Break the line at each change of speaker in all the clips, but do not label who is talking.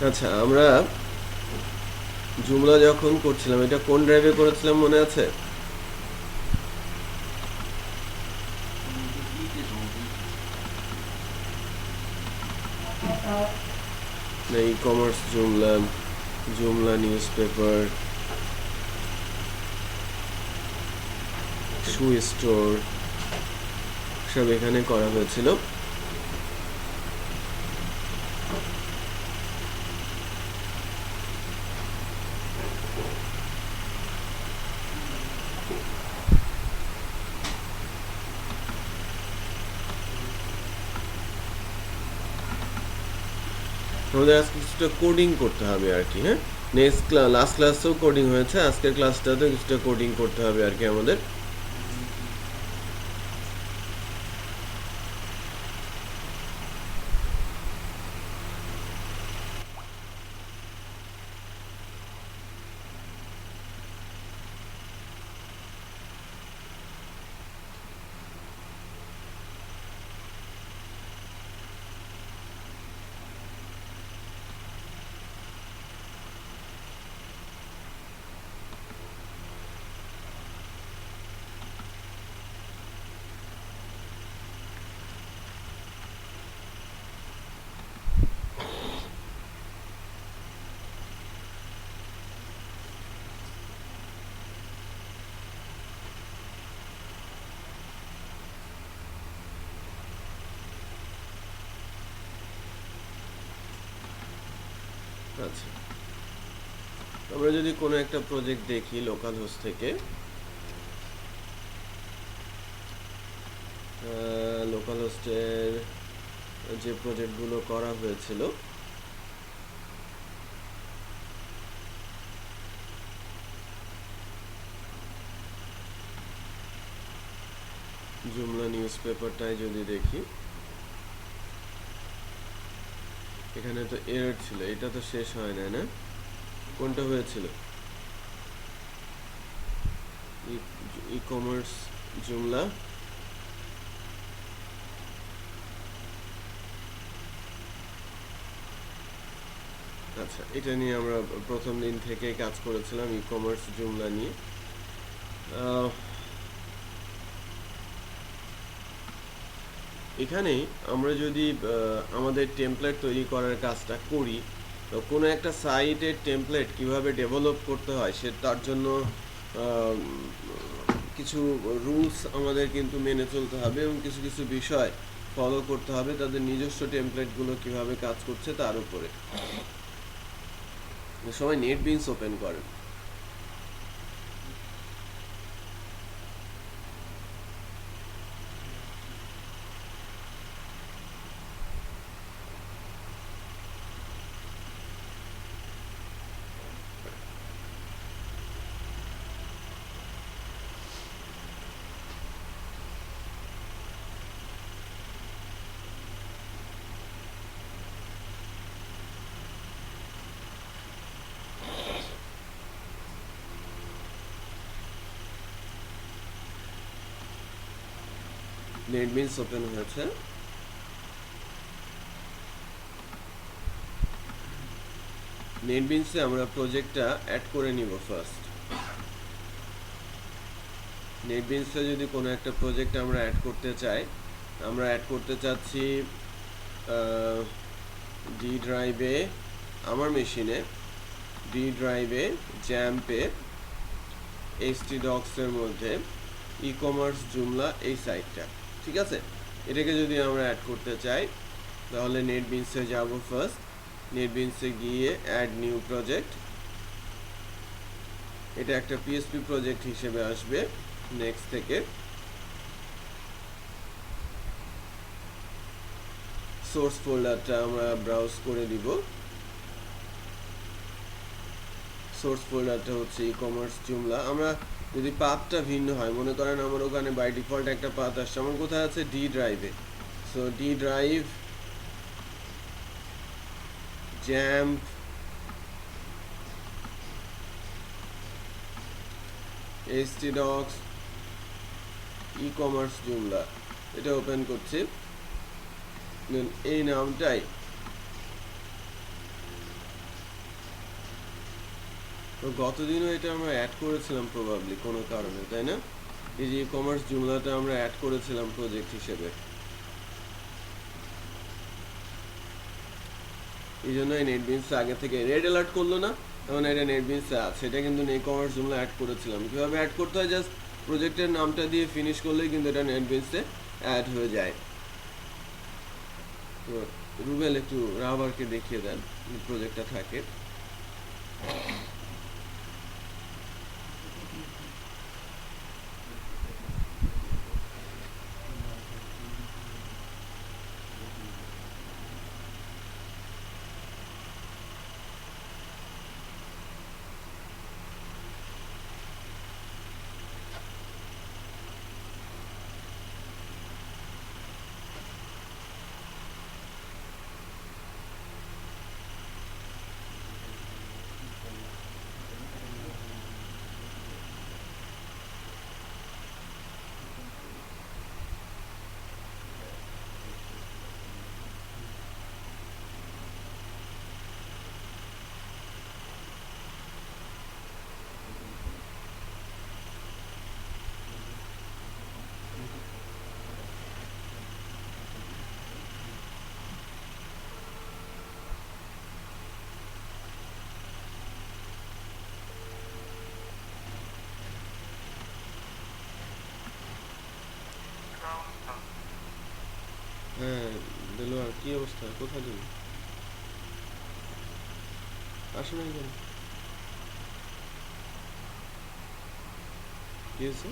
আচ্ছা, আমরা জুমলা যখন করছিলাম, এটা কোন ড্রাইভে করেছিলাম মনে আছে? না, ই কমার্স জুমলা, জুমলা নিউজ পেপার, শু স্টোর, সব এখানে করা হয়েছিল। আমাদের আজকে কিছুটা কোডিং করতে হবে আর কি। হ্যাঁ, নেক্সট লাস্ট ক্লাসেও কোডিং হয়েছে, আজকের ক্লাসটাতেও কিছুটা কোডিং করতে হবে আর কি আমাদের। আচ্ছা, আমরা যদি কোনো একটা প্রজেক্ট দেখি লোকাল হোস্ট থেকে, লোকাল হোস্টের যে প্রজেক্টগুলো করা হয়েছিল, জুমলা নিউজ পেপারটাই যদি দেখি, এখানে তো এরর ছিল, এটা তো শেষ হয় না, না? কোনটা হয়েছিল? ই কমার্স জুমলা। আচ্ছা, এটা নিয়ে আমরা প্রথম দিন থেকে কাজ করেছিলাম, ই কমার্স জুমলা নিয়ে। এখানে আমরা যদি আমাদের টেমপ্লেট তৈরি করার কাজটা করি, তো কোনো একটা সাইটের টেমপ্লেট কিভাবে ডেভেলপ করতে হয় সে তার জন্য আহ, কিছু রুলস আমাদের কিন্তু মেনে চলতে হবে এবং কিছু কিছু বিষয় ফলো করতে হবে তাদের নিজস্ব টেমপ্লেটগুলো কিভাবে কাজ করছে তার উপরে। সবাই নেটবিনস ওপেন করেন। নেটবিনস ওপেন হয়েছে। নেটবিনসে আমরা প্রজেক্টটা অ্যাড করে নিব ফার্স্ট। নেটবিনসে যদি কোনো একটা প্রজেক্ট আমরা অ্যাড করতে চাই, আমরা অ্যাড করতে চাচ্ছি ডি ড্রাইভে, আমার মেশিনে ডি ড্রাইভে, জ্যাম্পে, এইচটি ডক্সের মধ্যে ই কমার্স জুমলা এই সাইটটা, ঠিক আছে? এটাকে যদি আমরা অ্যাড করতে চাই তাহলে নেটবিনসে যাব ফার্স্ট। নেটবিনসে গিয়ে অ্যাড নিউ প্রজেক্ট, এটা একটা পিএসপি প্রজেক্ট হিসেবে আসবে। নেক্সট থেকে সোর্স ফোল্ডারটা আমরা ব্রাউজ করে দিব। সোর্স ফোল্ডারটা হচ্ছে ই কমার্স জুমলা। আমরা যদি পাথটা ভিন্ন হয়, মনে করেন আমার ওখানে বাই ডিফল্ট একটা পাথ আসছে, আমার কোথায় আছে? ডি ড্রাইভে। So D drive, XAMPP, htdocs, e commerce Joomla, এটা ওপেন করছি। এই নামটাই তো গতদিনও এটা আমরা অ্যাড করেছিলাম প্রবাবলি কোনো কারণে, তাই না? এই যে কমার্স জুমলাটা আমরা অ্যাড করেছিলাম প্রজেক্ট হিসেবে, এই জন্য এই নেটবিনস আগে থেকে রেড অ্যালার্ট করলো না, তখন এটা নেটবিনস আছে, এটা কিন্তু এই কমার্স জুমলা অ্যাড করেছিলাম। কীভাবে অ্যাড করতে হয়, জাস্ট প্রজেক্টের নামটা দিয়ে ফিনিশ করলেই কিন্তু এটা নেটবিনসে অ্যাড হয়ে যায়। তো রুবেল একটু রাবারকে দেখিয়ে দেন প্রজেক্টটা থাকে। হ্যাঁ দেলোয়ার, কি অবস্থা? কোথায় তুমি? আসো না কেন? কি হয়েছে?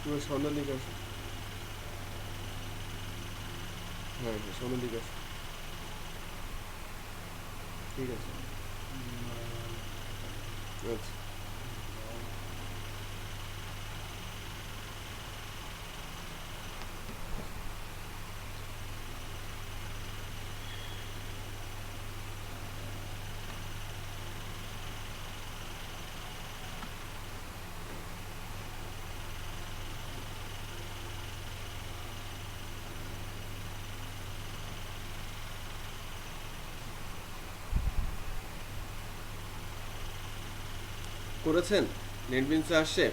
তুমি সন্ধ্যার দিকে আসো। হ্যাঁ হ্যাঁ, সন্ধ্যার দিকে আসো। ঠিক আছে, আচ্ছা। করেছেন? নেটবিনসে আসছে?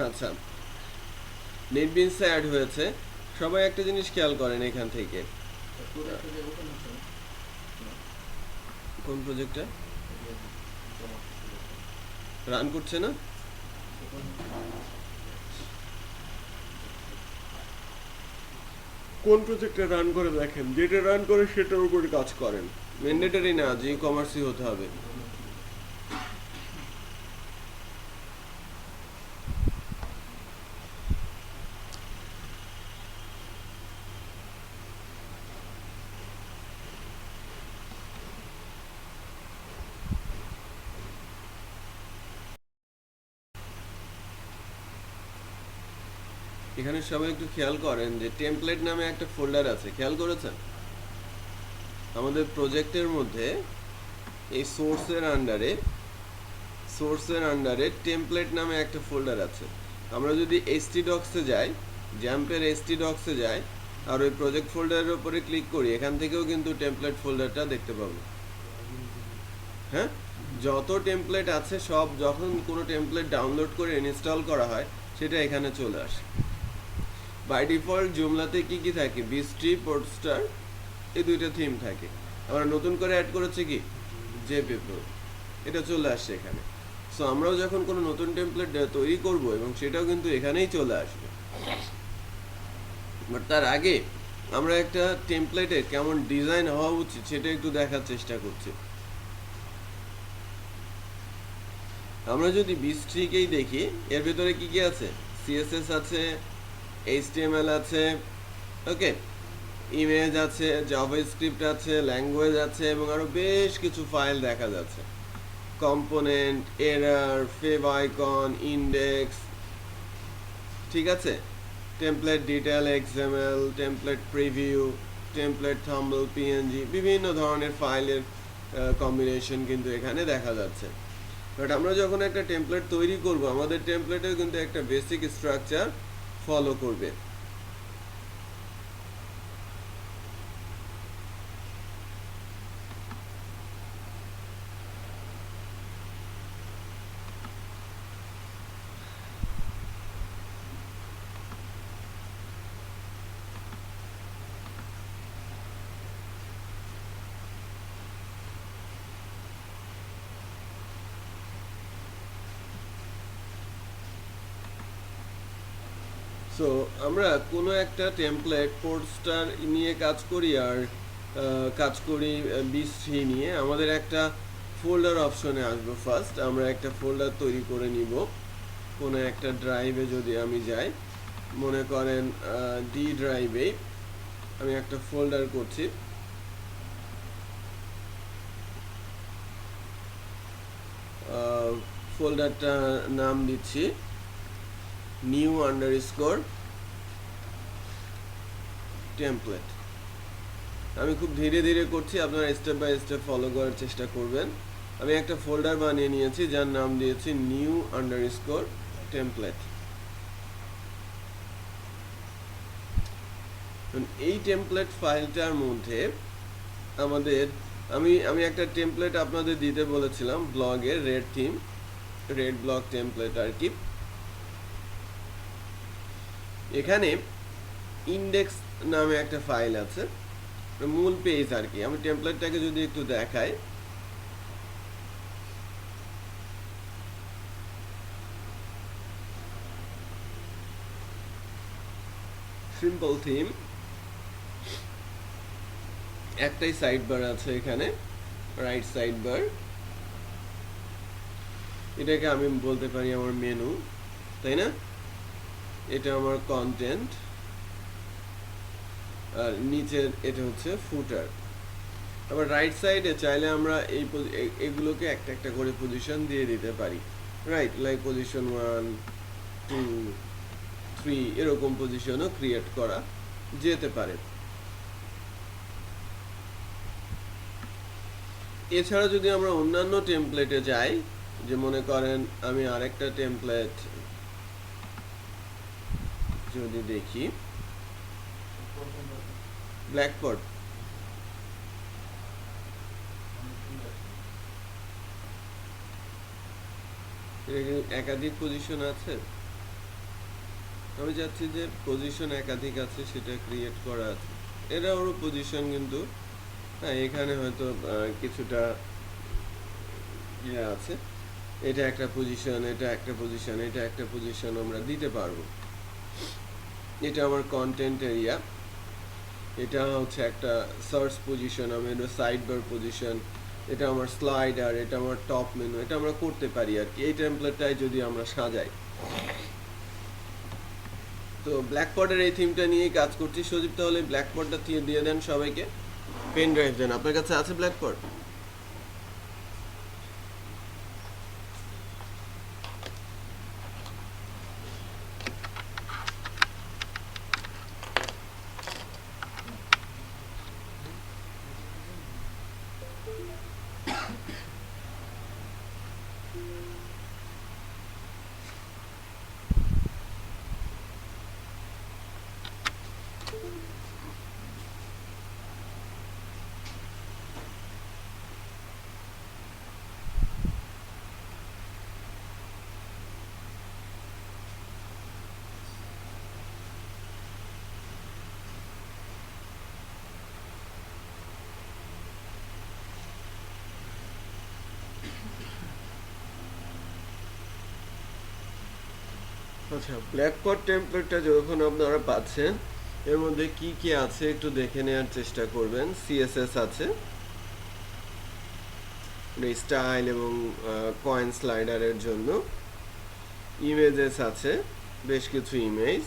আচ্ছা, নেটবিনসে অ্যাড হয়েছে। সবাই একটা জিনিস খেয়াল করেন এখান থেকে। কোন প্রজেক্টটা রান করছে না? কোন প্রজেক্টটা রান করে দেখেন, যেটা রান করে সেটার উপরে কাজ করেন। ম্যান্ডেটরি না যে কমার্সই হতে হবে। এখানে সবাই একটু খেয়াল করেন যে টেমপ্লেট নামে একটা ফোল্ডার আছে, খেয়াল করেছেন? আমাদের প্রজেক্টের মধ্যে এই সোর্সের আন্ডারে টেমপ্লেট নামে একটা ফোল্ডার আছে। আমরা যদি htdocs-এ যাই, জ্যাম্পের htdocs-এ যাই, আর ওই প্রজেক্ট ফোল্ডারের উপরে ক্লিক করি, এখান থেকেও কিন্তু টেমপ্লেট ফোল্ডারটা দেখতে পাবো। হ্যাঁ, যত টেমপ্লেট আছে সব, যখন কোনো টেমপ্লেট ডাউনলোড করে ইনস্টল করা হয় সেটা এখানে চলে আসে। বাই ডিফল্ট জুমলাতে কি কি থাকে? বিস্ট্রি, পোর্টস্টার, এই দুইটা থিম থাকে। আমরা নতুন করে অ্যাড করেছি কি জেপিপো, এটা চলে আসছে এখানে। সো আমরাও যখন কোনো নতুন টেমপ্লেট তৈরি করব, এবং সেটাও কিন্তু এখানেই চলে আসবে। বাট তার আগে আমরা একটা টেমপ্লেটে কেমন ডিজাইন হওয়া উচিত সেটা একটু দেখার চেষ্টা করছি। আমরা যদি বিস্ট্রিকেই দেখি, এর ভেতরে কি কি আছে? সিএসএস আছে, এইচটিএমএল আছে, ওকে, ইমেজ আছে, জাভাস্ক্রিপ্ট আছে, ল্যাঙ্গুয়েজ আছে এবং আরো বেশ কিছু ফাইল দেখা যাচ্ছে। Component, error, favicon, index, ঠিক আছে, template detail XML, template preview, template thumbnail, PNG, বিভিন্ন ধরনের ফাইলের কম্বিনেশন কিন্তু এখানে দেখা যাচ্ছে। বাট আমরা যখন একটা টেমপ্লেট তৈরি করব, আমাদের টেমপ্লেটেও কিন্তু একটা বেসিক স্ট্রাকচার ফলো করবে। সো আমরা কোনো একটা টেমপ্লেট পোস্টার নিয়ে কাজ করি আর কাজ করি বি3 নিয়ে। আমাদের একটা ফোল্ডার অপশনে আসবো। ফার্স্ট আমরা একটা ফোল্ডার তৈরি করে নিব। কোনো একটা ড্রাইভে যদি আমি যাই, মনে করেন ডি ড্রাইভে আমি একটা ফোল্ডার করছি। ফোল্ডারটা নাম দিচ্ছি নিউ আন্ডারস্কোর টেমপ্লেট। আমি খুব ধীরে ধীরে করছি, আপনারা স্টেপ বাই স্টেপ ফলো করার চেষ্টা করবেন। আমি একটা ফোল্ডার বানিয়ে নিয়েছি যার নাম দিয়েছি নিউ আন্ডারস্কোর টেমপ্লেট। এই টেমপ্লেট ফাইলটার মধ্যে আমাদের আমি একটা টেমপ্লেট আপনাদের দিতে বলেছিলাম ব্লগের, red theme, red blog template আর কি। এখানে ইন্ডেক্স নামে একটা ফাইল আছে, মূল পেজ আর কি। আমি টেমপ্লেটটাকে যদি একটু দেখাই, সিম্পল থিম, একটাই সাইড বার আছে এখানে, রাইট সাইড বার। এটাকে আমি বলতে পারি আমার মেনু, তাই না? এটা আমার কন্টেন্ট, আর নিচের এটা হচ্ছে ফুটার। আবার রাইট সাইডে চাইলে আমরা এগুলোকে একটা একটা করে পজিশন দিয়ে দিতে পারি, রাইট? লাইক পজিশন 1, 2, 3 এরকম পজিশনও ক্রিয়েট করা যেতে পারে। এছাড়া যদি আমরা অন্যান্য টেমপ্লেটে যাই, যে মনে করেন আমি আরেকটা টেমপ্লেট যদি দেখি, ব্ল্যাকবোর্ড, একাধিক পজিশন আছে। আমি চাচ্ছি যে পজিশন একাধিক আছে সেটা ক্রিয়েট করা আছে। এটা ওর পজিশন কিন্তু, হ্যাঁ এখানে হয়তো কিছুটা ইয়ে আছে। এটা একটা পজিশন, এটা একটা পজিশন, এটা একটা পজিশন আমরা দিতে পারবো। এটা আমার কন্টেন্ট এরিয়া, এটা হচ্ছে একটা সার্চ পজিশন, আমি এটা সাইড বার পজিশন, এটা আমার স্লাইডার, এটা আমার টপ মেনু, এটা আমরা করতে পারি আর কি। এই টেমপ্লেটটাই যদি আমরা সাজাই, তো ব্ল্যাকবোর্ডের এই থিমটা নিয়েই কাজ করছি। সজীব তাহলে ব্ল্যাকবোর্ডটা দিয়ে দেন সবাইকে, পেন ড্রাইভ দেন। আপনার কাছে আছে ব্ল্যাকবোর্ড? আচ্ছা, ব্ল্যাকবোর্ড টেমপ্লেটটা যখন আপনারা পাচ্ছেন, এর মধ্যে কি কি আছে একটু দেখে নেওয়ার চেষ্টা করবেন। সিএসএস আছে, স্টাইল এবং কয়েন স্লাইডারের জন্য। ইমেজেস আছে, বেশ কিছু ইমেজ।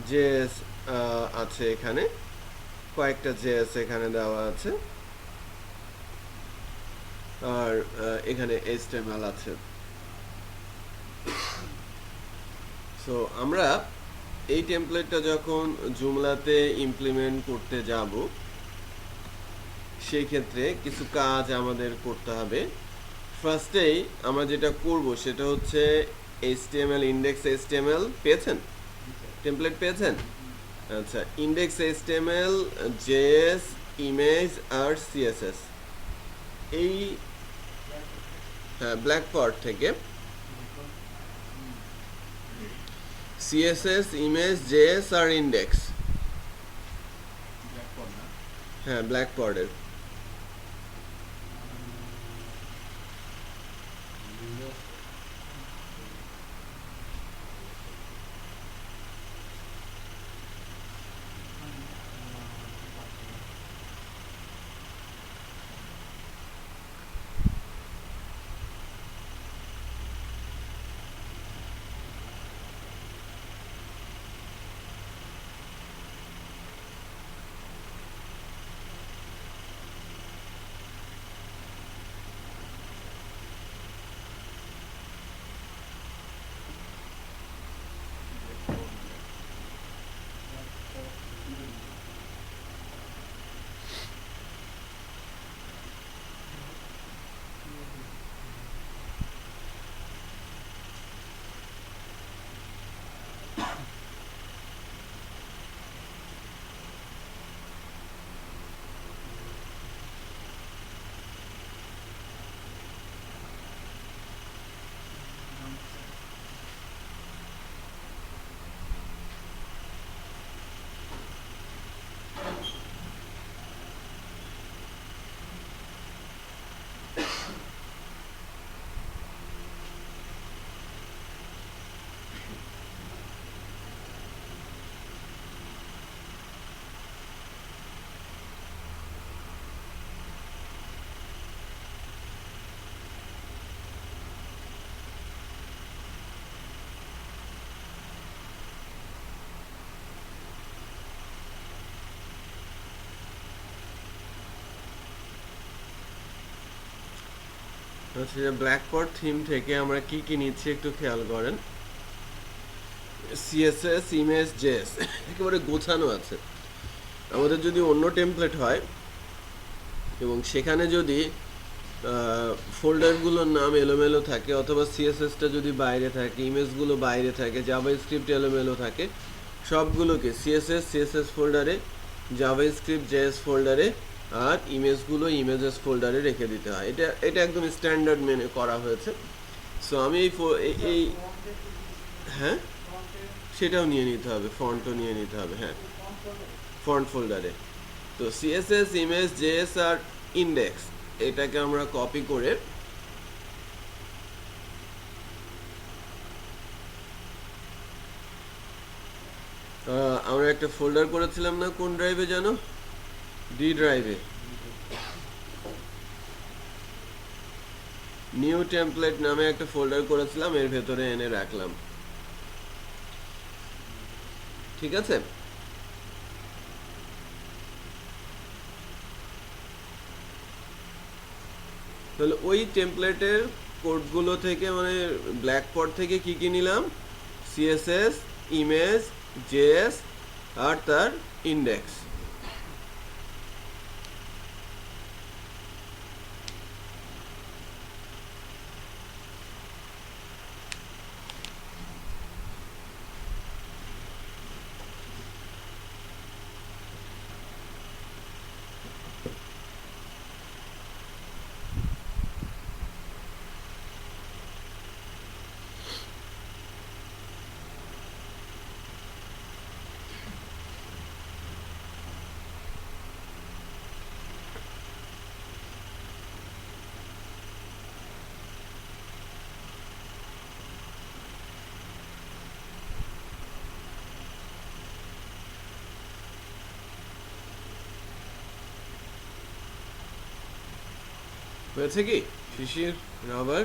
জেএস আছে এখানে, কয়েকটা জেএস এখানে দেওয়া আছে, আর এখানে এইচটিএমএল আছে। সো আমরা এই টেমপ্লেটটা যখন জুমলাতে ইমপ্লিমেন্ট করতে যাব, সেই ক্ষেত্রে কিছু কাজ আমাদের করতে হবে। ফার্স্টেই আমরা যেটা করব সেটা হচ্ছে এইচটিএমএল, ইন্ডেক্স এইচটিএমএল পেয়েছেন, টেমপ্লেট পেয়েছেন? আচ্ছা, ইন্ডেক্স এইচটিএমএল, জেএস, ইমেজ আর সিএসএস, এই ব্ল্যাকপার্ট থেকে সিএসএস, ইমেজ, জেএস আর ইন্ডেক্স, হ্যাঁ ব্ল্যাকপার্টের। হচ্ছে যে ব্ল্যাকপার্ট থিম থেকে আমরা কি কি নিচ্ছি একটু খেয়াল করেন। সিএসএস, ইমেজ, জেএস একেবারে গোছানো আছে। আমাদের যদি অন্য টেমপ্লেট হয় এবং সেখানে যদি ফোল্ডারগুলোর নাম এলোমেলো থাকে, অথবা সিএসএসটা যদি বাইরে থাকে, ইমেজগুলো বাইরে থাকে, জাভাস্ক্রিপ্ট এলোমেলো থাকে, সবগুলোকে সিএসএস ফোল্ডারে, জাভাস্ক্রিপ্ট জেএস ফোল্ডারে, আর ইমেজগুলো ইমেজেস ফোল্ডারে রেখে দিতে হয়। এটা একদম স্ট্যান্ডার্ড মেনে করা হয়েছে। সো আমি এই হ্যাঁ, সেটাও নিয়ে নিতে হবে, ফন্টও নিয়ে নিতে হবে, হ্যাঁ ফন্ট ফোল্ডারে। তো সিএসএস, ইমেজ, জেএস আর ইন্ডেক্স, এটাকে আমরা কপি করে আমরা একটা ফোল্ডার করেছিলাম না, কোন ড্রাইভে জানো? ডি ড্রাইভে। নিউ টেমপ্লেট নামে একটা ফোল্ডার করেছিলাম, এর ভেতরে এনে রাখলাম। ঠিক আছে, তাহলে ওই টেমপ্লেটের কোডগুলো থেকে, মানে ব্ল্যাকপট থেকে কি কি নিলাম? সিএসএস, ইমেজ, জেএস আর তার ইন্ডেক্স। হয়েছে কি শিশির, রাবার?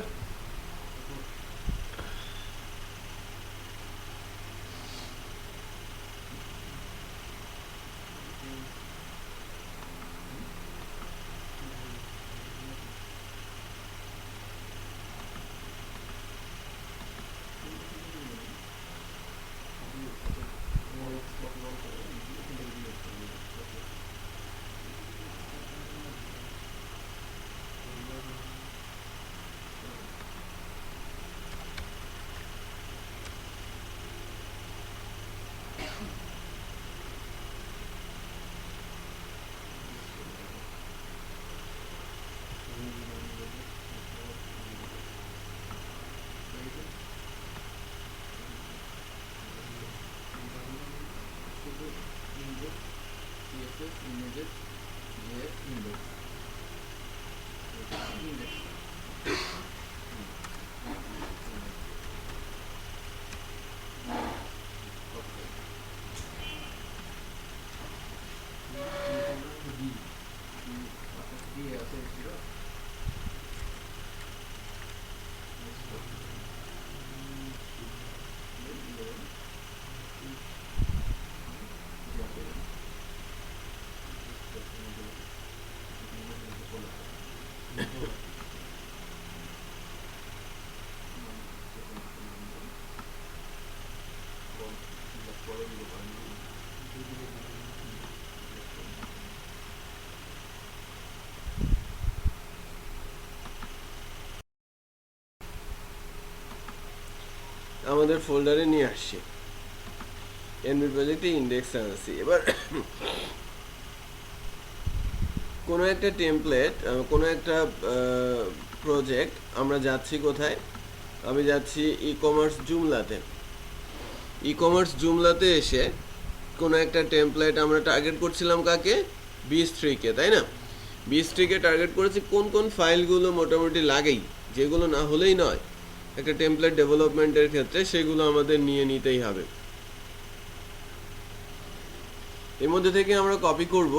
আমাদের ফোল্ডারে নিয়ে আসছি এনভি প্রজেক্টে ইন্ডেক্স আনছি। এবার কোনো একটা টেমপ্লেট, কোনো একটা প্রজেক্ট আমরা যাচ্ছি কোথায়, আমি যাচ্ছি ই কমার্স জুমলাতে। ই কমার্স জুমলাতে এসে কোনো একটা টেমপ্লেট আমরা টার্গেট করছিলাম কাকে, বি3কে, তাই না? বি3কে টার্গেট করেছি কোন কোন ফাইলগুলো মোটামুটি লাগেই, যেগুলো না হলেই নয় একটা টেমপ্লেট ডেভেলপমেন্টের ক্ষেত্রে, সেগুলো আমাদের নিয়ে নিতেই হবে। এর মধ্যে থেকে আমরা কপি করব,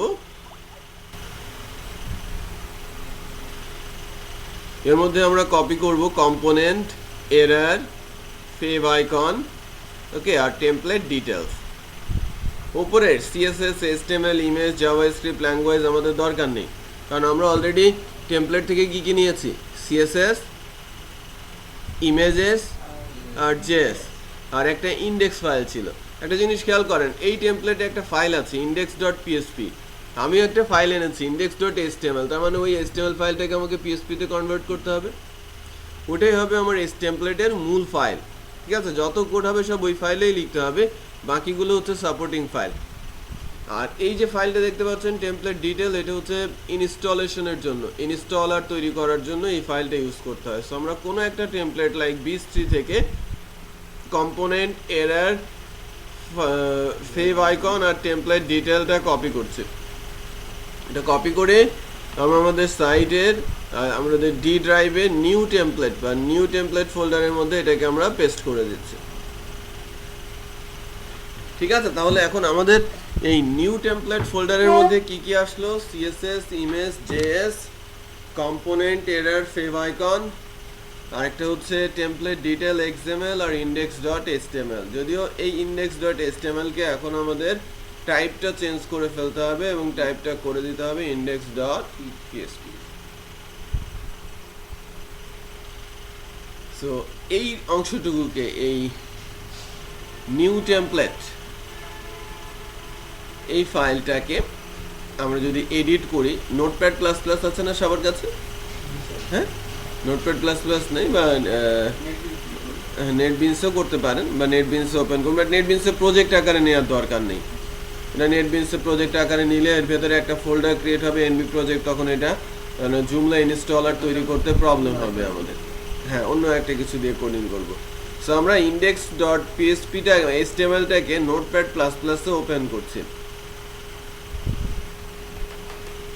এর মধ্যে আমরা কপি করব কম্পোনেন্ট, এরর, ফেভ আইকন, ওকে, আর টেমপ্লেট ডিটেলস। উপরের CSS, HTML, image, JavaScript language আমাদের দরকার নেই, কারণ আমরা অলরেডি টেমপ্লেট থেকে কি কি নিয়েছি, সিএসএস, ইমেজেস আর জেএস, আর একটা ইন্ডেক্স ফাইল ছিল। একটা জিনিস খেয়াল করেন, এই টেমপ্লেটে একটা ফাইল আছে index.php, আমি একটা ফাইল এনেছি index.html, তার মানে ওই html ফাইলটাকে আমাকে পিএসপিতে কনভার্ট করতে হবে। ওটাই হবে আমার এই টেমপ্লেটের মূল ফাইল, ঠিক আছে? যত কোড হবে সব ওই ফাইলেই লিখতে হবে, বাকিগুলো হচ্ছে সাপোর্টিং ফাইল। আর এই যে ফাইলটা দেখতে পাচ্ছেন টেমপ্লেট ডিটেল, এটা হচ্ছে ইনস্টলেশনের জন্য, ইনস্টলার তৈরি করার জন্য এই ফাইলটা ইউজ করতে হয়। সো আমরা কোনো একটা টেমপ্লেট লাইক বি3 থেকে কম্পোনেন্ট, এরর, ফেভ আইকন আর টেমপ্লেট ডিটেলটা কপি করছি। এটা কপি করে আমরা আমাদের সাইটের আমাদের ডি ড্রাইভে নিউ টেমপ্লেট বা নিউ টেমপ্লেট ফোল্ডারের মধ্যে এটাকে আমরা পেস্ট করে দিচ্ছি, ঠিক আছে? তাহলে এখন আমাদের এই নিউ টেমপ্লেট ফোল্ডারের মধ্যে কি কি আসলো, CSS, image, JS, component, error, fave icon, আরেকটা হচ্ছে টেমপ্লেট ডিটেল, এক্সএমএল আর index.html। যদিও এই index.html কে এখন আমাদের টাইপটা চেঞ্জ করে ফেলতে হবে এবং টাইপটা করে দিতে হবে index.php। সো এই অংশটুকুকে, এই নিউ টেমপ্লেট, এই ফাইলটাকে আমরা যদি এডিট করি, নোটপ্যাড প্লাস প্লাস আছে না সবার কাছে? হ্যাঁ, নোটপ্যাড প্লাস প্লাস নেই বা নেটবিনসও করতে পারেন, বা নেটবিনস ওপেন করুন, বাট নেটবিনসে প্রজেক্ট আকারে নেওয়ার দরকার নেই। এটা নেটবিনসে প্রজেক্ট আকারে নিলে এর ভেতরে একটা ফোল্ডার ক্রিয়েট হবে এনভি প্রজেক্ট, তখন এটা জুমলা ইনস্টলার তৈরি করতে প্রবলেম হবে আমাদের। হ্যাঁ, অন্য একটা কিছু দিয়ে কোডিং করব। সো আমরা index.phpটা, HTML-টাকে নোটপ্যাড প্লাস প্লাসে ওপেন করছি।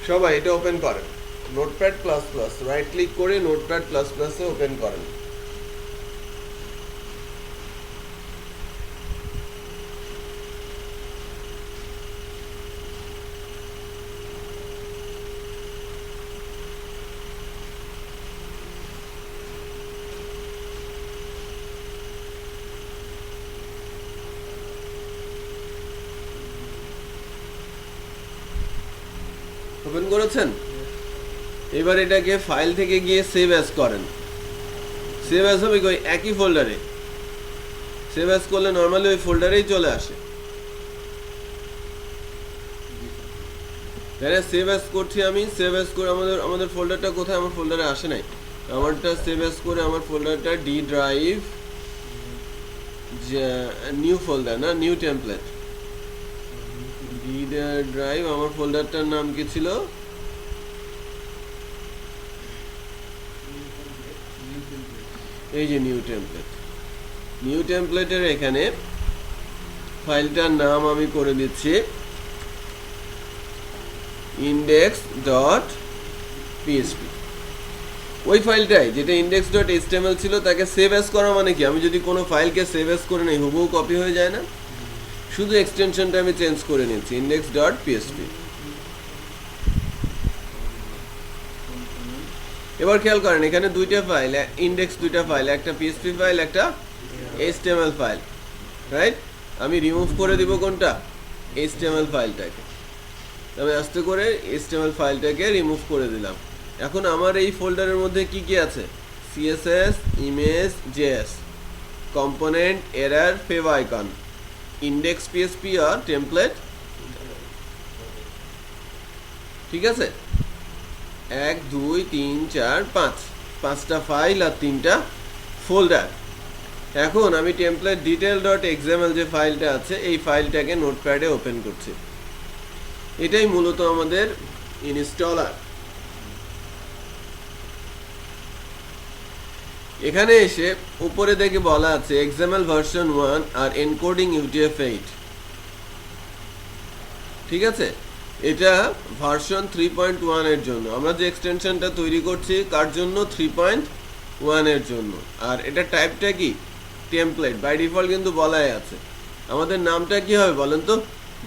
সবাই এটা ওপেন করেন, notepad plus plus, right click করে নোটপ্যাড প্লাস প্লাসে ওপেন করেন। ওপেন করেছেন? এবার এটাকে ফাইল থেকে গিয়ে সেভ অ্যাজ করেন। সেভ অ্যাজ হবে ওই একই ফোল্ডারে, সেভ অ্যাজ করলে নর্মালি ওই ফোল্ডারেই চলে আসে। সেভ অ্যাজ করছি আমি, সেভ অ্যাজ করে আমাদের ফোল্ডারটা কোথায়, আমার ফোল্ডারে আসে নাই, আমারটা সেভ অ্যাজ করে আমার ফোল্ডারটা ডি ড্রাইভ, নিউ ফোল্ডার না, নিউ টেমপ্লেট, ডি ড্রাইভ। আমার ফোল্ডারটার নাম কি ছিল? এই যে নিউ টেমপ্লেট। নিউ টেমপ্লেটের এখানে ফাইলটার নাম আমি করে দিচ্ছি index.php ওই ফাইলটাই যেটা index.html ছিল তাকে সেভ অ্যাজ করা মানে কি আমি যদি কোনো ফাইলকে সেভ অ্যাজ করে নেই হুবহু কপি হয়ে যায় না শুধু এক্সটেনশনটা আমি চেঞ্জ করে নিয়েছি index.php এবার খেয়াল করেন এখানে দুইটা ফাইল ইনডেক্স দুইটা ফাইল একটা PHP ফাইল একটা HTML ফাইল রাইট আমি রিমুভ করে দিব কোনটা HTML ফাইলটাকে আমি আস্তে করে HTML ফাইলটাকে রিমুভ করে দিলাম এখন আমার এই ফোল্ডারের মধ্যে কি কি আছে CSS image JS component error favicon index PHP আর টেমপ্লেট ঠিক আছে 1 2 3 4 5 পাঁচটা ফাইল আর তিনটা ফোল্ডার এখন আমি template_detail.xml যে ফাইলটা আছে এই ফাইলটাকে নোটপ্যাডে ওপেন করছি এটাই মূলত আমাদের ইনস্টলার এখানে এসে উপরে দেখে বলা আছে XML ভার্সন 1 আর এনকোডিং UTF-8 ঠিক আছে এটা ভার্সন 3.1 এর জন্য আমরা যে এক্সটেনশনটা তৈরি করছি কার জন্য 3.1 এর জন্য আর এটা টাইপটা কি টেমপ্লেট বাই ডিফল্ট কিন্তু বলাই আছে আমাদের নামটা কি হবে বলেন তো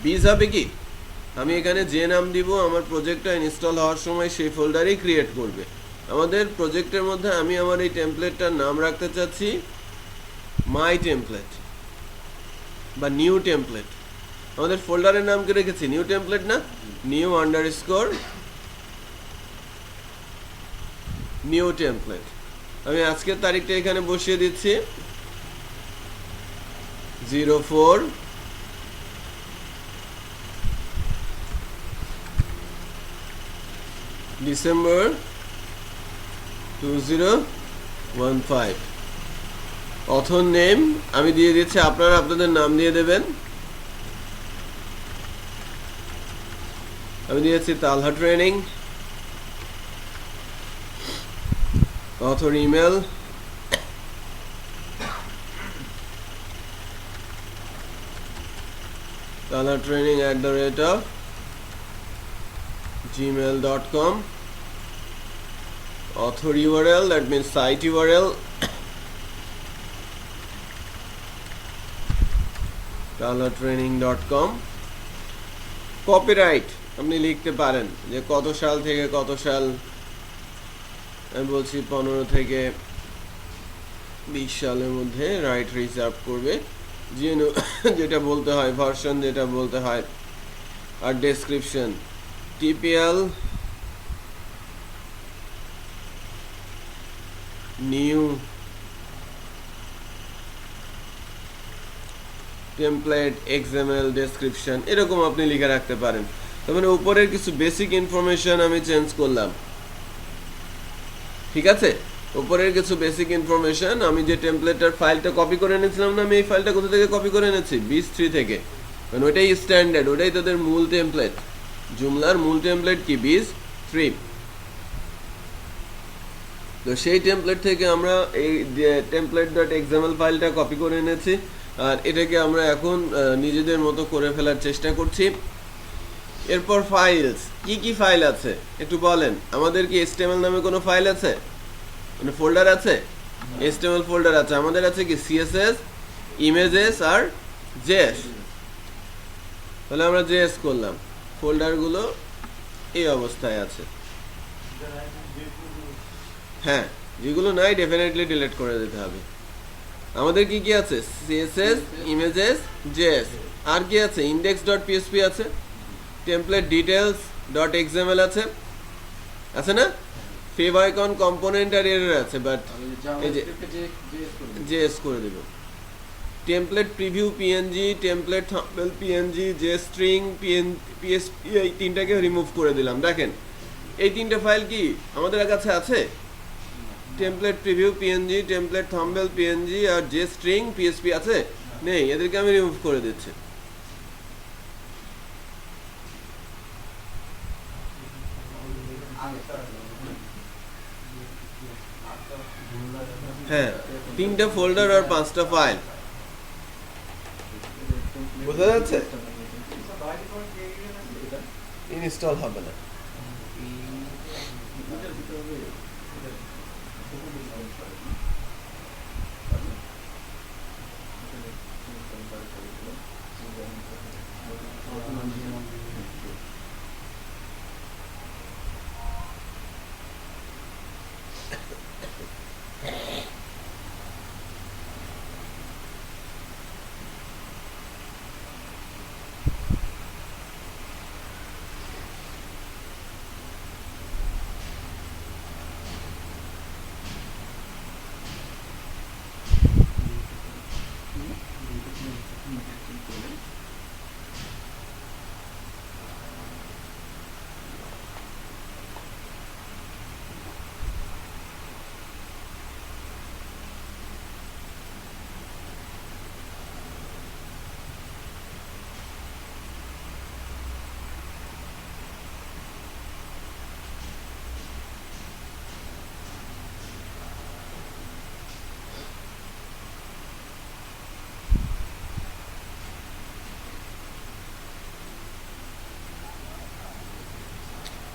বিজ হবে কি আমি এখানে যে নাম দিব আমার প্রজেক্টটা ইনস্টল হওয়ার সময় সেই ফোল্ডারই ক্রিয়েট করবে আমাদের প্রজেক্টের মধ্যে আমি আমার এই টেমপ্লেটটার নাম রাখতে চাচ্ছি মাই টেমপ্লেট বা নিউ টেমপ্লেট আমাদের ফোল্ডারের নাম কি রেখেছি নিউ টেমপ্লেট না নিউ টেমপ্লেট আমি আজকের তারিখটা এখানে বসিয়ে দিচ্ছি 04 ডিসেম্বর 2015 অথর নেম আমি দিয়ে দিচ্ছি আপনারা আপনাদের নাম দিয়ে দেবেন আমি দিয়েছি Talha training author email talhatraining@gmail.com author URL that means site URL talhatraining.com copyright আপনি লিখতে পারেন যে কত সাল থেকে কত সাল আমি বলছি 15 থেকে 20 সালের মধ্যে রাইট রিজার্ভ করবে যেটা বলতে হয় ভার্সন যেটা বলতে হয় আর description TPL new template XML description এরকম আপনি লিখে রাখতে পারেন তার মানে উপরের কিছু বেসিক ইনফরমেশন আমি চেঞ্জ করলাম ঠিক আছে উপরের কিছু বেসিক ইনফরমেশন আমি যে টেমপ্লেটের ফাইলটা কপি করে এনেছিলাম না আমি এই ফাইলটা কোথা থেকে কপি করে এনেছি biz3 থেকে মানে ওটাই স্ট্যান্ডার্ড ওটাই তাদের মূল টেমপ্লেট জুমলার মূল টেমপ্লেট কি biz3 তো সেই টেমপ্লেট থেকে আমরা এই template.xml ফাইলটা কপি করে এনেছি আর এটাকে আমরা এখন নিজেদের মতো করে ফেলার চেষ্টা করছি এরপর ফাইলস কি কি ফাইল আছে একটু বলেন আমাদের কি HTML নামে কোনো ফাইল আছে মানে ফোল্ডার আছে HTML ফোল্ডার আছে আমাদের আছে কি CSS ইমেজেস আর JS তাহলে আমরা JS করলাম ফোল্ডারগুলো এই অবস্থায় আছে হ্যাঁ যেগুলো নাই ডেফিনেটলি ডিলিট করে দিতে হবে আমাদের কি কি আছে CSS ইমেজেস JS আর কি আছে index.php আছে template_details.xml আছে আছে না favicon কম্পোনেন্ট আর এরর আছে বাট এই যে JS করে দেব template preview PNG template thumbnail PNG JString PSP এই তিনটাকে রিমুভ করে দিলাম দেখেন এই তিনটা ফাইল কি আমাদের কাছে আছে template preview PNG template thumbnail PNG আর JString PSP আছে নেই এদেরকে আমি রিমুভ করে দিচ্ছি হ্যাঁ তিনটা ফোল্ডার আর পাঁচটা ফাইল বোঝা যাচ্ছে ইনস্টল হবে না।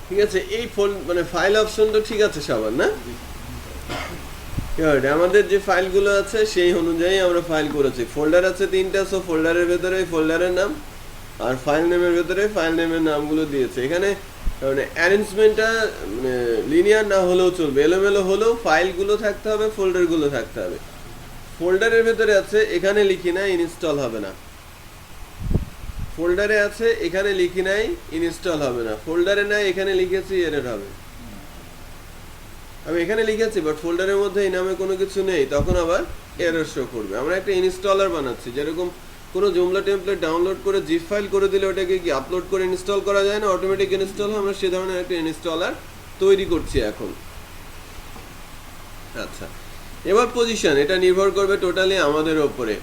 ঠিক আছে, এই মানে ফাইল অপশনটা ঠিক আছে সবার না? আমাদের যে ফাইলগুলো আছে সেই অনুযায়ী আমরা ফাইল করেছি। ফোল্ডার আছে 3টা, সো ফোল্ডারের ভেতরে ফোল্ডারের নাম আর ফাইল নেমের ভেতরে ফাইল নেমের নামগুলো দিয়েছে। এখানে মানে অ্যারেঞ্জমেন্টটা মানে লিনিয়ার না হলেও চলবে, এলোমেলো হলেও ফাইলগুলো থাকতে হবে, ফোল্ডারগুলো থাকতে হবে। ফোল্ডারের ভেতরে আছে, এখানে লিখি না ইনস্টল হবে না। ফোল্ডারে আছে, এখানে লিখি নাই ইনস্টল হবে না। ফোল্ডারে নাই, এখানে লিখেছি এরর হবে। আমি এখানে লিখেছি বাট ফোল্ডারের মধ্যে এই নামে কোনো কিছু নেই, তখন আবার এরর শো করবে। আমরা একটা ইনস্টলার বানাচ্ছি, যেরকম কোনো জুমলা টেমপ্লেট ডাউনলোড করে জিপ ফাইল করে দিলে ওটাকে কি আপলোড করে ইনস্টল করা যায় না, অটোমেটিক ইনস্টল হয়, আমরা সে ধরনের একটা ইনস্টলার তৈরি করছি এখন। আচ্ছা, এবার পজিশন, এটা নির্ভর করবে টোটালি আমাদের ওপরে।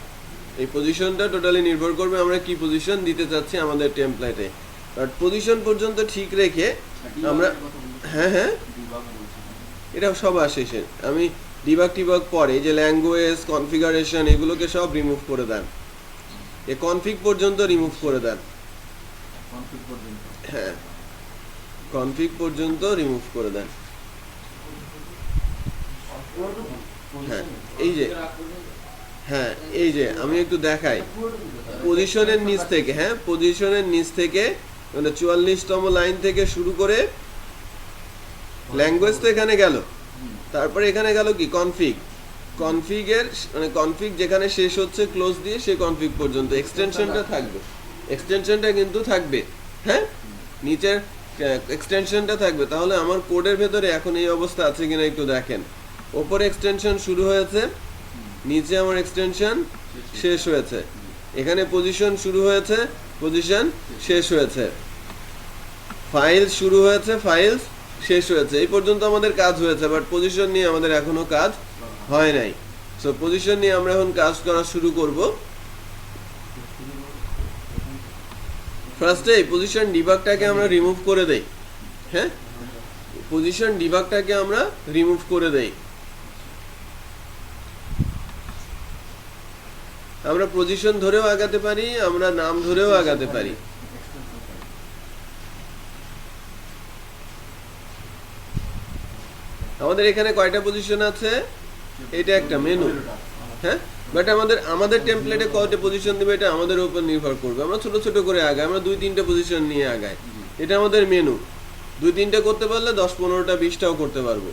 এই পজিশনটা টোটালি নির্ভর করবে আমরা কি পজিশন দিতে চাচ্ছি আমাদের টেমপ্লেটে। বাট পজিশন পর্যন্ত ঠিক রেখে আমরা হ্যাঁ এটা সব আসে। আমি ডিবাগ টিবাগ পরে যে ল্যাঙ্গুয়েজ কনফিগারেশন এগুলোকে সব রিমুভ করে দেন, এ কনফিগ পর্যন্ত রিমুভ করে দেন। হ্যাঁ, কনফিগ পর্যন্ত রিমুভ করে দেন। হ্যাঁ এই যে আমি একটু দেখাই, পজিশনের নিচ থেকে, হ্যাঁ পজিশনের নিচ থেকে মানে 44তম লাইন থেকে শুরু করে ল্যাঙ্গুয়েজ তো এখানে গেল, তারপরে এখানে গেল কি কনফিগ, কনফিগের মানে কনফিগ যেখানে শেষ হচ্ছে ক্লোজ দিয়ে সেই কনফিগ পর্যন্ত এক্সটেনশনটা থাকবে, এক্সটেনশনটা কিন্তু থাকবে। হ্যাঁ, নিচের এক্সটেনশনটা থাকবে। তাহলে আমার কোডের ভেতরে এখন এই অবস্থা আছে কিনা একটু দেখেন। ওপরে এক্সটেনশন শুরু হয়েছে, নিচে আমার এক্সটেনশন শেষ হয়েছে। এখানে পজিশন শুরু হয়েছে, পজিশন শেষ হয়েছে। ফাইল শুরু হয়েছে, ফাইল শেষ হয়েছে। এই পর্যন্ত আমাদের কাজ হয়েছে, বাট পজিশন নিয়ে আমাদের এখনো কাজ হয় নাই। সো পজিশন নিয়ে আমরা এখন কাজ করা শুরু করব। ফার্স্টে এই পজিশন ডিবাগটাকে আমরা রিমুভ করে দেই। হ্যাঁ, পজিশন ডিবাগটাকে আমরা রিমুভ করে দেই। আমরা পজিশন ধরেও আগাতে পারি, আমরা নাম ধরেও আগাতে পারি। আমাদের এখানে কয়টা পজিশন আছে? এটা একটা মেনু। হ্যাঁ, বাট আমাদের টেমপ্লেটে কয়টা পজিশন দিবে এটা আমাদের উপর নির্ভর করবে। আমরা ছোট ছোট করে আগাই, আমরা 2-3টা পজিশন নিয়ে আগাই। এটা আমাদের মেনু। 2-3টা করতে পারলে 10-15টা 20টাও করতে পারবো।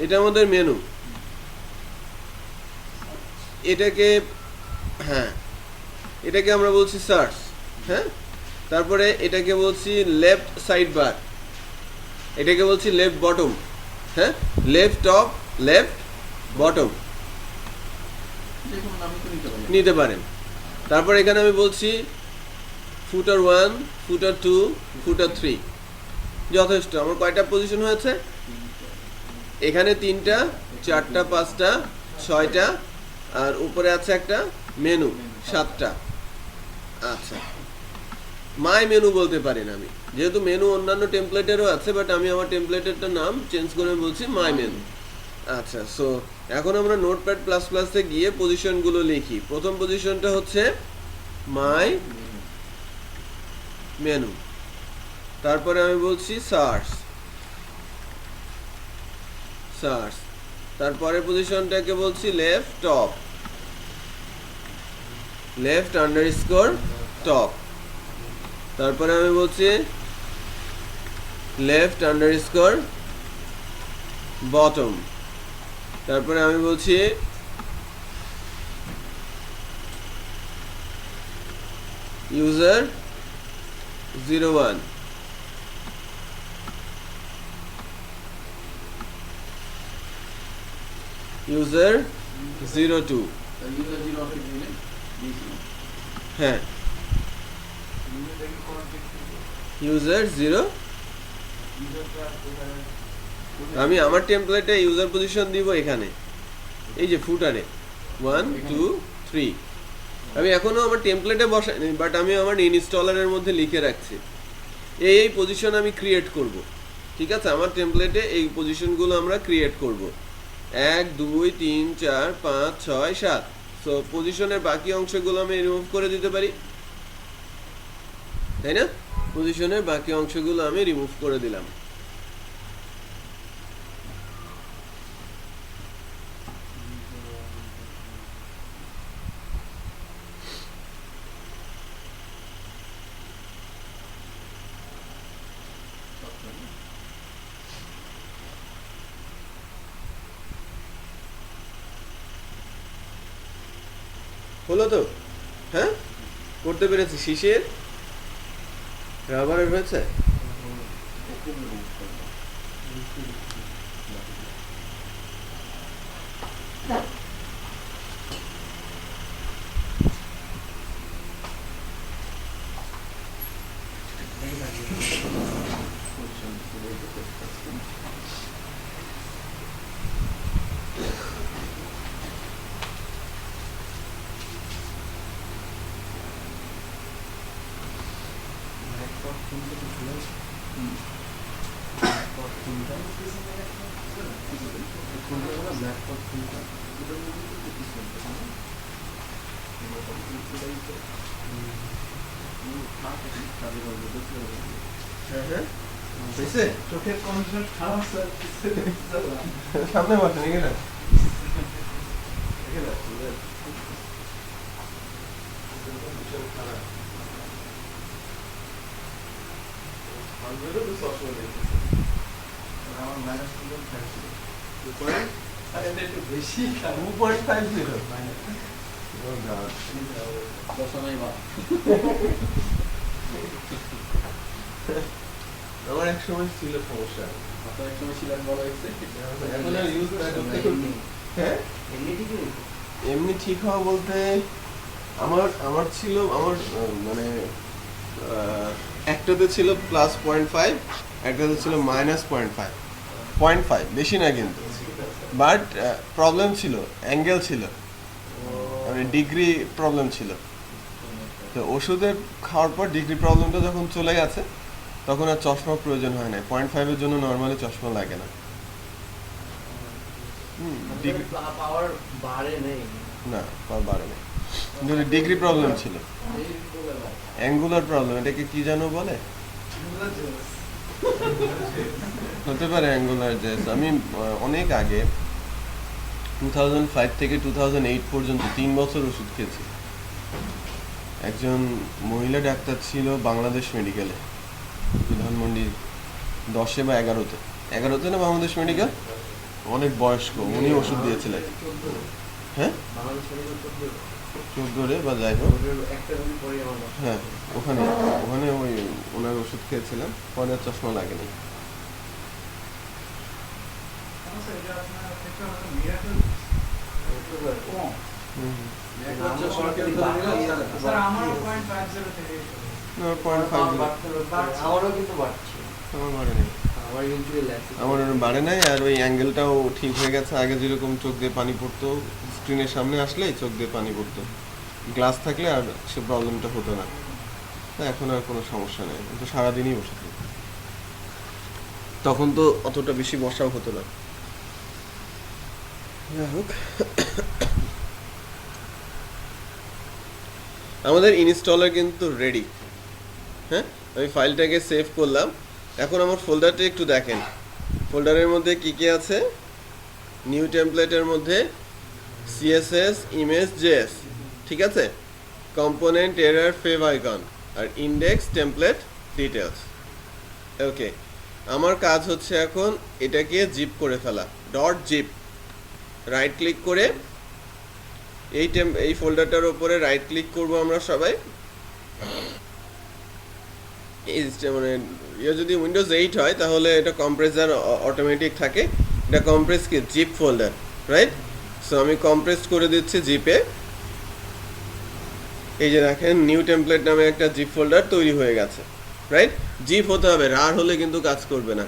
এটা আমাদের মেনু। এটাকে এটাকে আমরা বলছি সার্চ। হ্যাঁ, তারপরে এটাকে বলছি লেফট সাইড বার, এটাকে বলছি লেফট বটম। হ্যাঁ, লেফট টপ, লেফট বটম নিতে পারেন। তারপর এখানে আমি বলছি ফুটার 1, ফুটার 2, ফুটার 3। যথেষ্ট। আমার কয়টা পজিশন হয়েছে? এখানে 3টা, 4টা, 5টা, 6টা, আর উপরে আছে একটা মেনু 7টা। আচ্ছা, মাই মেনু বলতে পারেন আমি, যেহেতু মেনু অন্যান্য টেমপ্লেটেরও আছে, বাট আমি আমার টেমপ্লেটেরটা নাম চেঞ্জ করে বলছি মাই মেনু। আচ্ছা, সো এখন আমরা নোটপ্যাড প্লাস প্লাসে গিয়ে পজিশনগুলো লিখি। প্রথম পজিশনটা হচ্ছে মাই মেনু। তারপরে আমি বলছি সার্চ সার্চ তারপরে পজিশনটাকে বলছি left top, left underscore top. তারপরে আমি বলছি লেফট আন্ডারস্কোর বটম। তারপরে আমি বলছি ইউজার 01, ইউজার 02, হ্যাঁ ইউজার 0। আমি আমার টেমপ্লেটে ইউজার পজিশন দিব এখানে, এই যে ফুটারে 1 2 3। আমি এখনো আমার টেমপ্লেটে বসাইনি, বাট আমি আমার ইনস্টলারের মধ্যে লিখে রাখছি এই পজিশন আমি ক্রিয়েট করব। ঠিক আছে, আমার টেমপ্লেটে এই পজিশনগুলো আমরা ক্রিয়েট করব 1 2 3 4 5 6 7। সো পজিশনের বাকি অংশগুলো আমি রিমুভ করে দিতে পারি, তাই না? পজিশনের বাকি অংশগুলো আমি রিমুভ করে দিলাম। হলো তো? হ্যাঁ, করতে পেরেছি। শিশের রাবারের হয়েছে।
চোখের কন্ডিশন খারাপ স্যার,
সামনে বসেন এখানে।
আমার মাইনাস 2.5 একটু বেশি
2.50 আমার এক সময় ছিল সমস্যা।
আপনার এক সময় ছিলেন বড় হয়েছে,
এখন আর ইউজ করতে। হ্যাঁ, এমনি ঠিক হওয়া বলতে আমার ছিল, আমার মানে একটাতে ছিল +0.5, একটাতে ছিল -0.5, বেশি না কিন্তু। বাট প্রবলেম ছিল, অ্যাঙ্গেল ছিল, মানে ডিগ্রি প্রবলেম ছিল। তো ওষুধের খাওয়ার পর ডিগ্রি প্রবলেমটা যখন চলে গেছে, তখন আর চশমা প্রয়োজন হয় না। 0.5-এর জন্য নর্মালি চশমা লাগে না।
পাওয়ার বাড়ে নেই,
না, পাওয়ার বাড়ে নেই, কিন্তু ডিগ্রি প্রবলেম ছিল, অ্যাঙ্গুলার প্রবলেম। এটাকে কি যেন বলে, হতে পারে অ্যাঙ্গুলার জেস। আমি অনেক আগে 2005 থেকে 2008 পর্যন্ত 3 বছর ওষুধ খেয়েছি। একজন মহিলা ডাক্তার ছিল বাংলাদেশ মেডিকেলে, ধানমন্ডি 10-এ বা 11-তে না বাংলাদেশ মেডিকেল, অনেক বয়স্ক, উনি ওষুধ দিয়েছিলেন। হ্যাঁ, 14-এ বা যাই হোক, হ্যাঁ, ওখানে ওই ওনার ওষুধ খেয়েছিলাম, পরে আর চশমা লাগেনি। আমার বাড়ে নাই, আর ওই অ্যাঙ্গেলটাও ঠিক হয়ে গেছে। আগে যেরকম চোখ দিয়ে পানি পড়তো, স্ক্রিনের সামনে আসলেই চোখ দিয়ে পানি পড়তো, গ্লাস থাকলে আর সে প্রবলেমটা হতো না। এখন আর কোনো সমস্যা নেই, কিন্তু সারাদিনই বসে থাকি। তখন তো অতটা বেশি বসাও হতো না। যাই হোক, আমাদের ইনস্টলার কিন্তু রেডি। হ্যাঁ, আমি ফাইলটাকে সেভ করলাম। এখন আমার ফোল্ডারটা একটু দেখেন, ফোল্ডারের মধ্যে কি কি আছে। নিউ টেমপ্লেটের মধ্যে সিএসএস ইমেজ জেএস, ঠিক আছে, কম্পোনেন্ট এরর ফেভ আইকন আর ইন্ডেক্স টেমপ্লেট ডিটেলস। ওকে, আমার কাজ হচ্ছে এখন এটাকে জিপ করে ফেলা, ডট জিপ। রাইট ক্লিক করে এই ফোল্ডারটার উপরে রাইট ক্লিক করব আমরা সবাই। এই মানে যদি উইন্ডোজ 8 হয় তাহলে এটা কম্প্রেসার অটোমেটিক থাকে, এটা কম্প্রেস কি জিপ ফোল্ডার, রাইট? সো আমি কম্প্রেস করে দিচ্ছি জিপে। এই যে দেখেন নিউ টেমপ্লেট নামে একটা জিপ ফোল্ডার তৈরি হয়ে গেছে, রাইট? জিপ হতে হবে, রার হলে কিন্তু কাজ করবে না।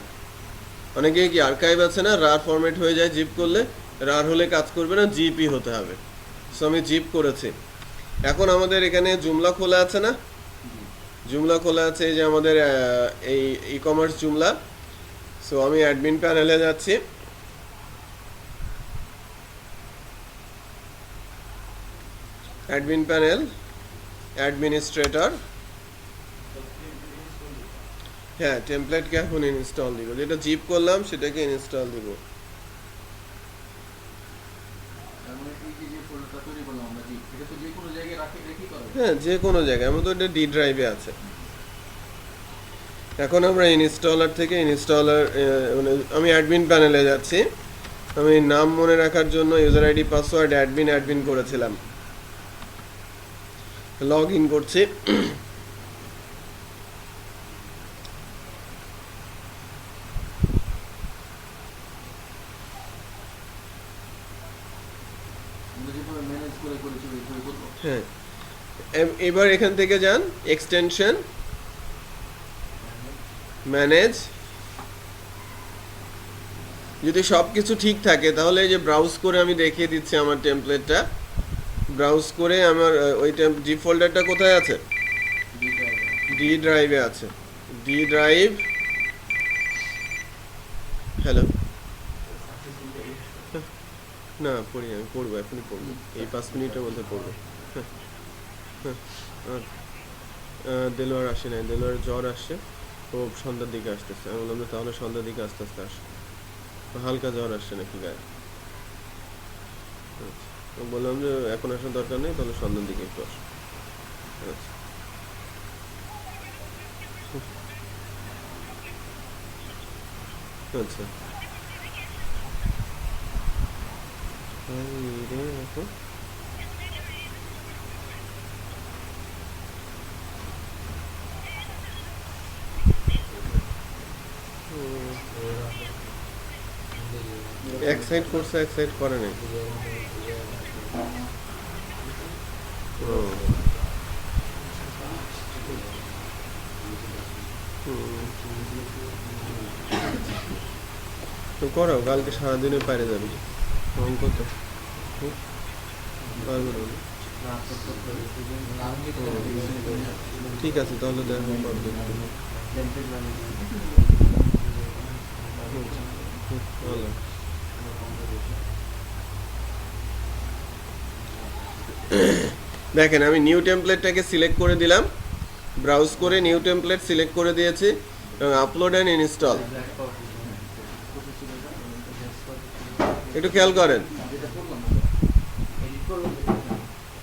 অনেকে কি আর্কাইভ আছে না, রার ফরম্যাট হয়ে যায় জিপ করলে, রার হলে কাজ করবে না, জিপই হতে হবে। সো আমি জিপ করেছি। এখন আমাদের এখানে জুমলা খোলা আছে না, জুমলা খোলা আছে, এই যে আমাদের এই ই কমার্স জুমলা। সো আমি অ্যাডমিন প্যানেলে যাচ্ছি। Admin panel, administrator. হ্যাঁ, টেমপ্লেটকে এখন ইনস্টল দিব, যেটা জিপ করলাম সেটাকে ইনস্টল দিব। হ্যাঁ, যে কোনো জায়গায়, আমার তো এটা ডি ড্রাইভে আছে। এখন আমরা ইনস্টলার থেকে ইনস্টলার মানে আমি অ্যাডমিন প্যানেলে যাচ্ছি। আমি নাম মনে রাখার জন্য ইউজার আইডি পাসওয়ার্ড অ্যাডমিন করেছিলাম। লগ ইন করছি। হ্যাঁ, এবার এখান থেকে যান এক্সটেনশন, ম্যানেজ। যদি সব কিছু ঠিক থাকে তাহলে এই যে ব্রাউজ করে আমি দেখিয়ে দিচ্ছি আমার টেমপ্লেটটা। ব্রাউজ করে আমার ওই জিপ ফোল্ডারটা কোথায় আছে, ডি ড্রাইভে আছে। ডি ড্রাইভ, হ্যালো, না পড়ি, আমি পড়বো, এখনই পড়বো, এই 5 মিনিটের মধ্যে পড়বো। দেলোয়ার আসে নাই, দেলোয়ার জ্বর আসছে, ও সন্ধ্যার দিকে আসতেছে। আমি বললাম যে তাহলে সন্ধ্যার দিকে আস্তে আস্তে আসে, হালকা জ্বর আসছে নাকি গায়ে। বললাম যে এখন আসার দরকার নেই, তাহলে সন্ধ্যার দিকে একটু আসো। আচ্ছা, এখন এক সাইড করছে, এক সাইড করে নাই। তো করো, কালকে সারাদিনে পারে যাবে অঙ্ক তো পারবে না। ঠিক আছে, তাহলে দেখো পারবে। ভালো। দেখেন আমি নিউ টেমপ্লেটটাকে সিলেক্ট করে দিলাম, ব্রাউজ করে নিউ টেমপ্লেট সিলেক্ট করে দিয়েছি এবং আপলোড অ্যান্ড ইনস্টল। একটু খেয়াল করেন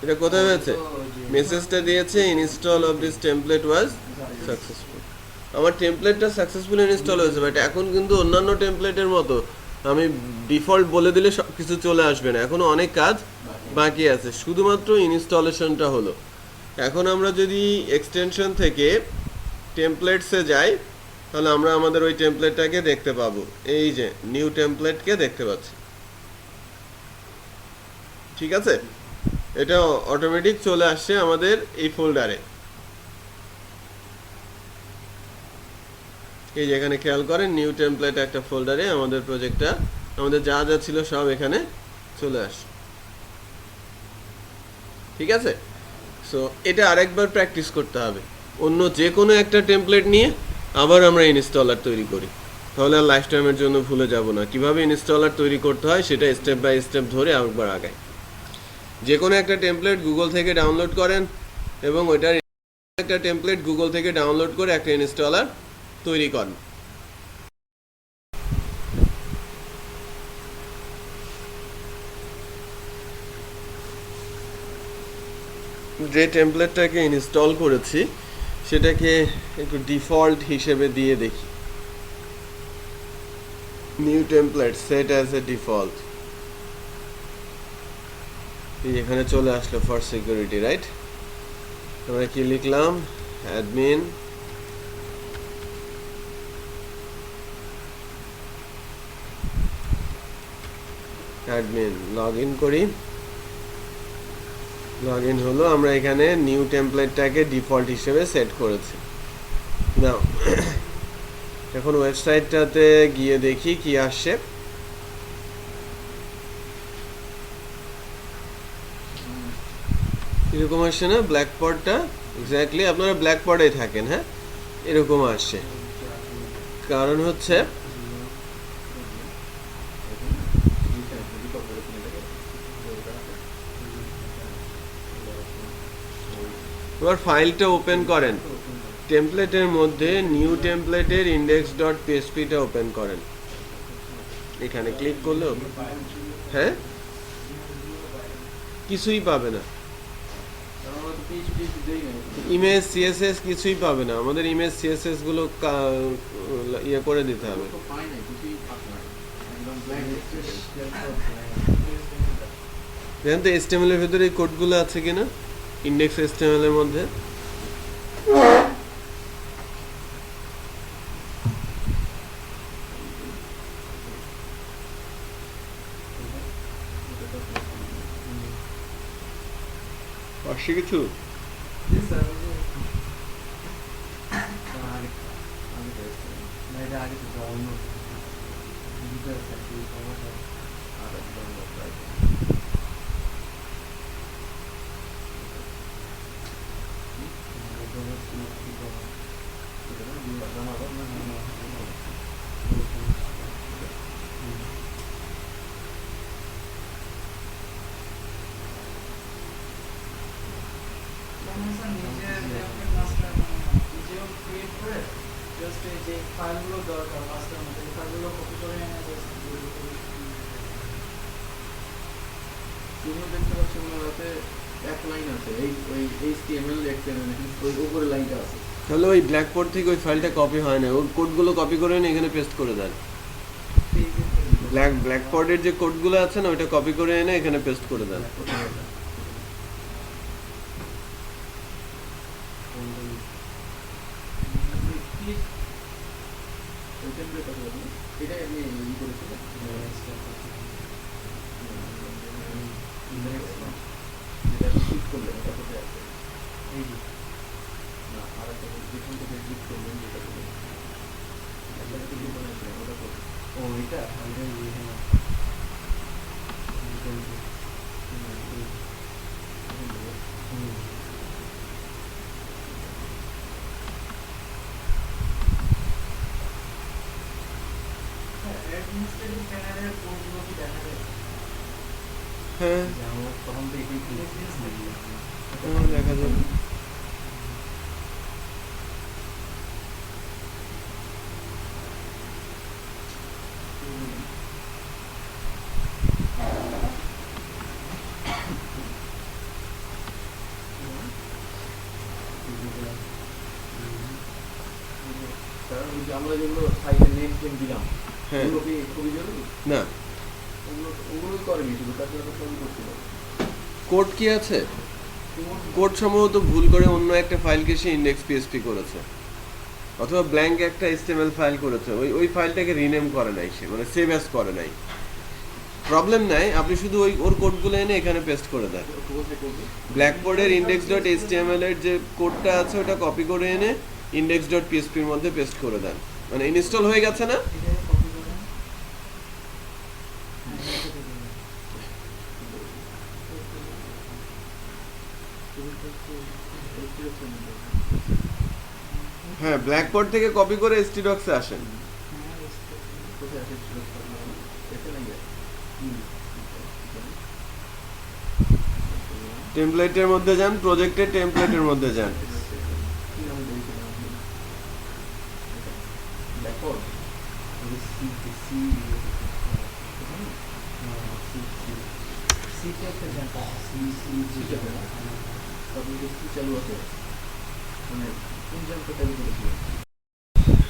এটা কোথায় হয়েছে, মেসেজটা দিয়েছে install of this template was successful. আমার টেমপ্লেটটা সাকসেসফুল ইনস্টল হয়েছে, বাট এখন কিন্তু অন্যান্য টেমপ্লেটের মতো আমি ডিফল্ট বলে দিলে সব কিছু চলে আসবে না, এখনো অনেক কাজ বাকি আছে, শুধুমাত্র ইনস্টলেশনটা হলো। এখন আমরা যদি এক্সটেনশন থেকে টেমপ্লেটসে যাই তাহলে আমরা আমাদের ওই টেমপ্লেটটাকে দেখতে পাবো। এই যে নিউ টেমপ্লেটকে দেখতে পাচ্ছি, ঠিক আছে, এটা অটোমেটিক চলে আসছে আমাদের এই ফোল্ডারে। এই যে এখানে খেয়াল করেন নিউ টেমপ্লেট একটা ফোল্ডারে আমাদের প্রজেক্টটা, আমাদের যা যা ছিল সব এখানে চলে আসে, ঠিক আছে। সো এটা আরেকবার প্র্যাকটিস করতে হবে, অন্য যে কোনো একটা টেমপ্লেট নিয়ে আবার আমরা ইনস্টলার তৈরি করি, তাহলে আর লাইফ টাইমের জন্য ভুলে যাব না কিভাবে ইনস্টলার তৈরি করতে হয়, সেটা স্টেপ বাই স্টেপ ধরে আরেকবার আগাই। যে কোনো একটা টেমপ্লেট গুগল থেকে ডাউনলোড করেন এবং ওইটার একটা টেমপ্লেট গুগল থেকে ডাউনলোড করে একটা ইনস্টলার তৈরি করেন। যে টেমপ্লেটটাকে ইনস্টল করেছি সেটাকে একটু ডিফল্ট হিসেবে দিয়ে দেখি। New template set as a default, এখানে চলে আসলো ফর সিকিউরিটি, রাইট? আমরা কি লিখলাম? অ্যাডমিন লগ ইন করি। লগ ইন হলো, আমরা এখানে নিউ টেমপ্লেটটাকে ডিফল্ট হিসেবে সেট করেছি। নাও এখন ওয়েবসাইটটাতে গিয়ে দেখি কি আসছে। এরকম আসছে না ব্ল্যাকপডটা? এক্স্যাক্টলি, আপনারা ব্ল্যাকপডেই থাকেন, হ্যাঁ, এরকম আসছে। কারণ হচ্ছে এবার ফাইলটা ওপেন করেন, টেমপ্লেটের মধ্যে নিউ টেমপ্লেটের index.phpটা ওপেন করেন। এখানে ক্লিক করলে হ্যাঁ, কিছুই পাবে না, ইমেজ সিএসএস কিছুই পাবে না। আমাদের ইমেজ সিএসএস গুলো ইয়ে করে দিতে হবে। দেখেন তো HTML এর ভিতরে এই কোডগুলো আছে কিনা, ইন্ডেক্স HTML এর মধ্যে। আসছে কিছু? তাহলে ওই ব্ল্যাকবোর্ড থেকে ওই ফাইলটা কপি হয় না, ওই কোডগুলো কপি করে এনে এখানে পেস্ট করে দেন। ব্ল্যাকবোর্ডের যে কোডগুলো আছে না, ওইটা কপি করে এনে এখানে পেস্ট করে দেন। হ্যাঁ, দেখা যাবে।
আমরা যেগুলো সাইটের নেম টেম দিলাম,
হ্যাঁ,
ওগুলো কি খুবই জরুরি?
না,
ওগুলোই করেনি, শুধু তার জন্য সবই করছিল।
কোড কি আছে? কোড সম্ভবত ভুল করে অন্য একটা ফাইলকে সে index.php করেছে, অথবা ব্ল্যাঙ্ক একটা HTML ফাইল করেছে, ওই ফাইলটাকে রিনেম করে নাই সে, মানে সেভ অ্যাজ করে নাই। প্রবলেম নাই, আপনি শুধু ওর কোডগুলো এনে এখানে পেস্ট করে দেন। ব্ল্যাকবোর্ডের index.html এর যে কোডটা আছে ওটা কপি করে এনে index.php এর মধ্যে পেস্ট করে দেন। মানে ইনস্টল হয়ে গেছে না? হ্যাঁ, ব্ল্যাকবোর্ড থেকে কপি করে htdocs এ আসেন। টেমপ্লেটের মধ্যে যান, প্রজেক্টের টেমপ্লেটের মধ্যে যান।
পর সি সি
সিতে একটা জায়গা সি
চালু আছে মানে কোন জায়গাটা চালু করেছিল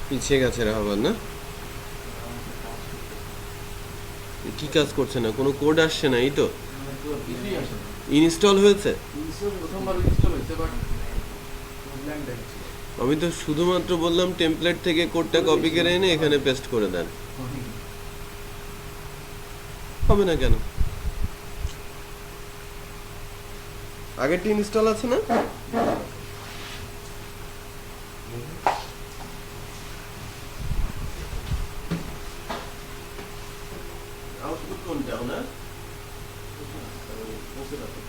পিছিয়ে গেছে রাহাবাদ না? কি কাজ করছে না? কোনো কোড আসছে না, এই তো
কিছুই আসে না
ইনস্টল হয়েছে।
প্রথমবার ইনস্টল হয়েছে বাট ব্ল্যাঙ্ক দেখাচ্ছে
আমি তো শুধুমাত্র বললাম টেমপ্লেট থেকে কোডটা কপি করে এনে এখানে পেস্ট করে দেন, হবে না কেন? আগেরটি ইনস্টল আছে না? আউটপুট কোনটা না?
বসে রাখো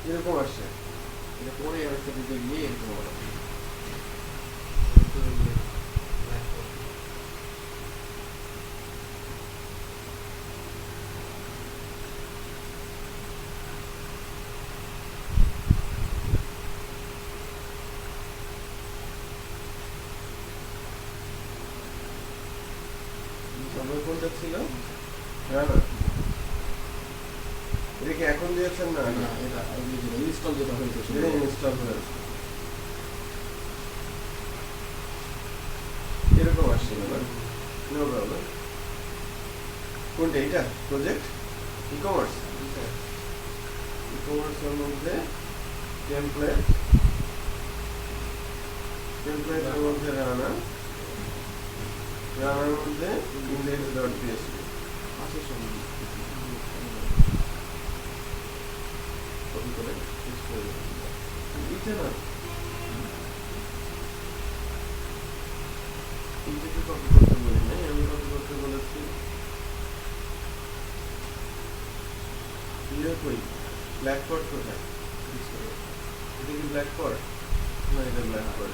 এরকম আসছে।
এটা পরে আরেকটা দিতে গিয়ে এরকম হবে
আমার কোনটা ছিল? হ্যাঁ না, এটা কি এখন দিয়েছেন না?
না এটা ইনস্টল যেটা হয়েছে
এটা ইনস্টল হয়েছে, এরকম আসছিল না? No problem. কোনটা এটা? প্রজেক্ট ই কমার্স, ই কমার্সের মধ্যে টেমপ্লেট, টেমপ্লেটের মধ্যে রানার, রানার মধ্যে index.php
আছে সব কপি করে পেস্ট করে দেবেন
এটা না, এইটাকে কপি করতে বলি নাই, আমি কপি করতে বলেছি ইয়ে কই, ব্ল্যাক পট কোথায়? এটা কি ব্ল্যাক পট? না, এটা ব্ল্যাক পট।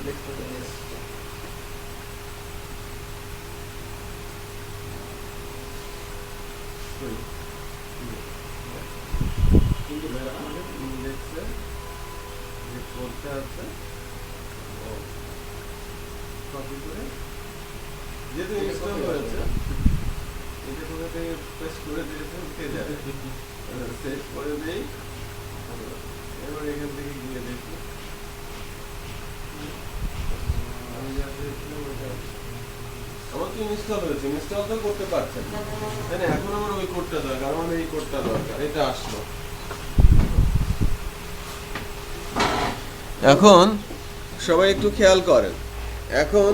কই
কিন্তু ভাইয়া আমাদের
ইন্ডেক্সে যে কোডটা আছে কপি করে, যেহেতু ইনস্টল হয়েছে, এটা কোথা থেকে পেস্ট করে দিয়েছে কে জানে, সেভ করে দেই। এবার এখান থেকে গিয়ে দেখি আমি যা চেয়েছিলাম ওটা আমার তো ইনস্টল হয়েছে, ইনস্টল তো করতে পারছেন না, তাই না? এখন আমার ওই কোডটা দরকার, আমার এই কোডটা দরকার, এটা আসলো। এখন সবাই একটু খেয়াল করেন, এখন